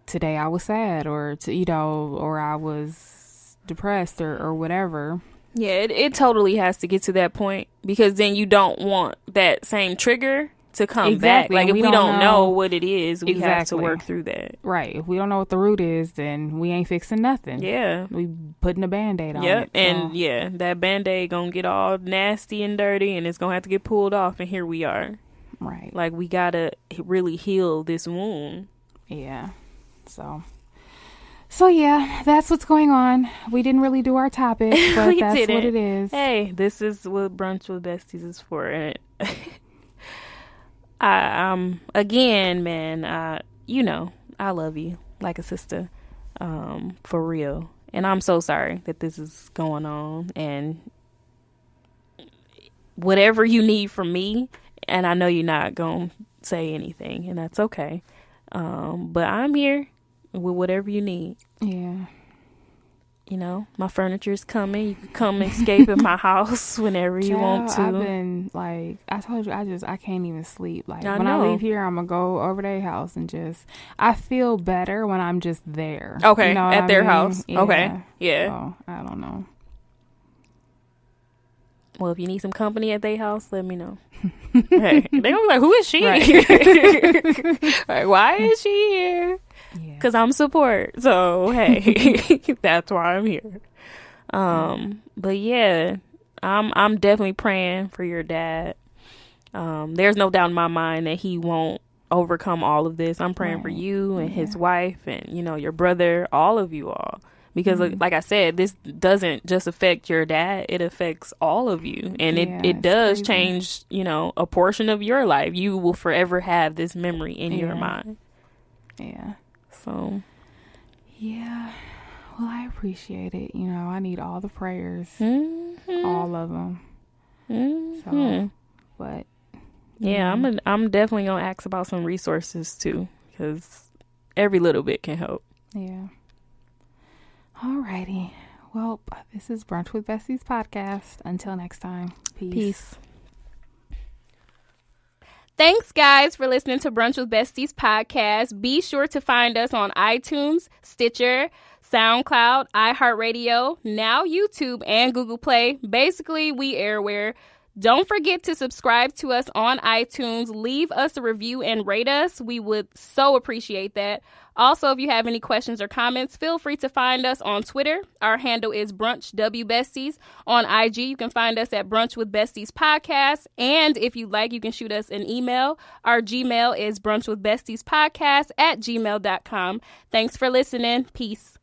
today I was sad, or, or I was depressed, or whatever. Yeah, it totally has to get to that point, because then you don't want that same trigger to come Exactly. back. Like, And if we don't know what it is, we have to Exactly. work through that. Right. If we don't know what the root is, then we ain't fixing nothing. Yeah. We putting a Band-Aid on Yep. it. So. And yeah, that Band-Aid gonna get all nasty and dirty, and it's gonna have to get pulled off, and here we are. Right. Like, we gotta really heal this wound. Yeah. So yeah, that's what's going on. We didn't really do our topic, but that's what it is. Hey, this is what Brunch with Besties is for. And again, man, you know, I love you like a sister, for real. And I'm so sorry that this is going on. And whatever you need from me, and I know you're not gonna say anything, and that's okay. But I'm here with whatever you need. Yeah. You know, my furniture is coming. You can come escape in my house whenever you want to. I've been, like, I told you, I can't even sleep. Like, when know. I leave here, I'm going to go over their house and I feel better when I'm just there. Okay, you know at their house. Yeah. Okay, yeah. So, I don't know. Well, if you need some company at their house, let me know. Hey, they gonna be like, who is she? Right. Like, why is she here? Because I'm support. So, hey, that's why I'm here. But yeah, I'm definitely praying for your dad. There's no doubt in my mind that he won't overcome all of this. I'm praying for you and his wife and, you know, your brother, all of you all. Because like I said, this doesn't just affect your dad. It affects all of you. And it does change, you know, a portion of your life. You will forever have this memory in your mind. Yeah. So. Yeah. Well, I appreciate it. You know, I need all the prayers. All of them. So, but. Yeah, I'm definitely going to ask about some resources too. Because every little bit can help. Yeah. Alrighty. Well, this is Brunch with Besties podcast. Until next time. Peace. Thanks, guys, for listening to Brunch with Besties podcast. Be sure to find us on iTunes, Stitcher, SoundCloud, iHeartRadio, now YouTube, and Google Play. Basically, we airware. Don't forget to subscribe to us on iTunes. Leave us a review and rate us. We would so appreciate that. Also, if you have any questions or comments, feel free to find us on Twitter. Our handle is BrunchWBesties. On IG, you can find us at Brunch with Besties Podcast. And if you'd like, you can shoot us an email. Our Gmail is brunchwithbestiespodcast@gmail.com. Thanks for listening. Peace.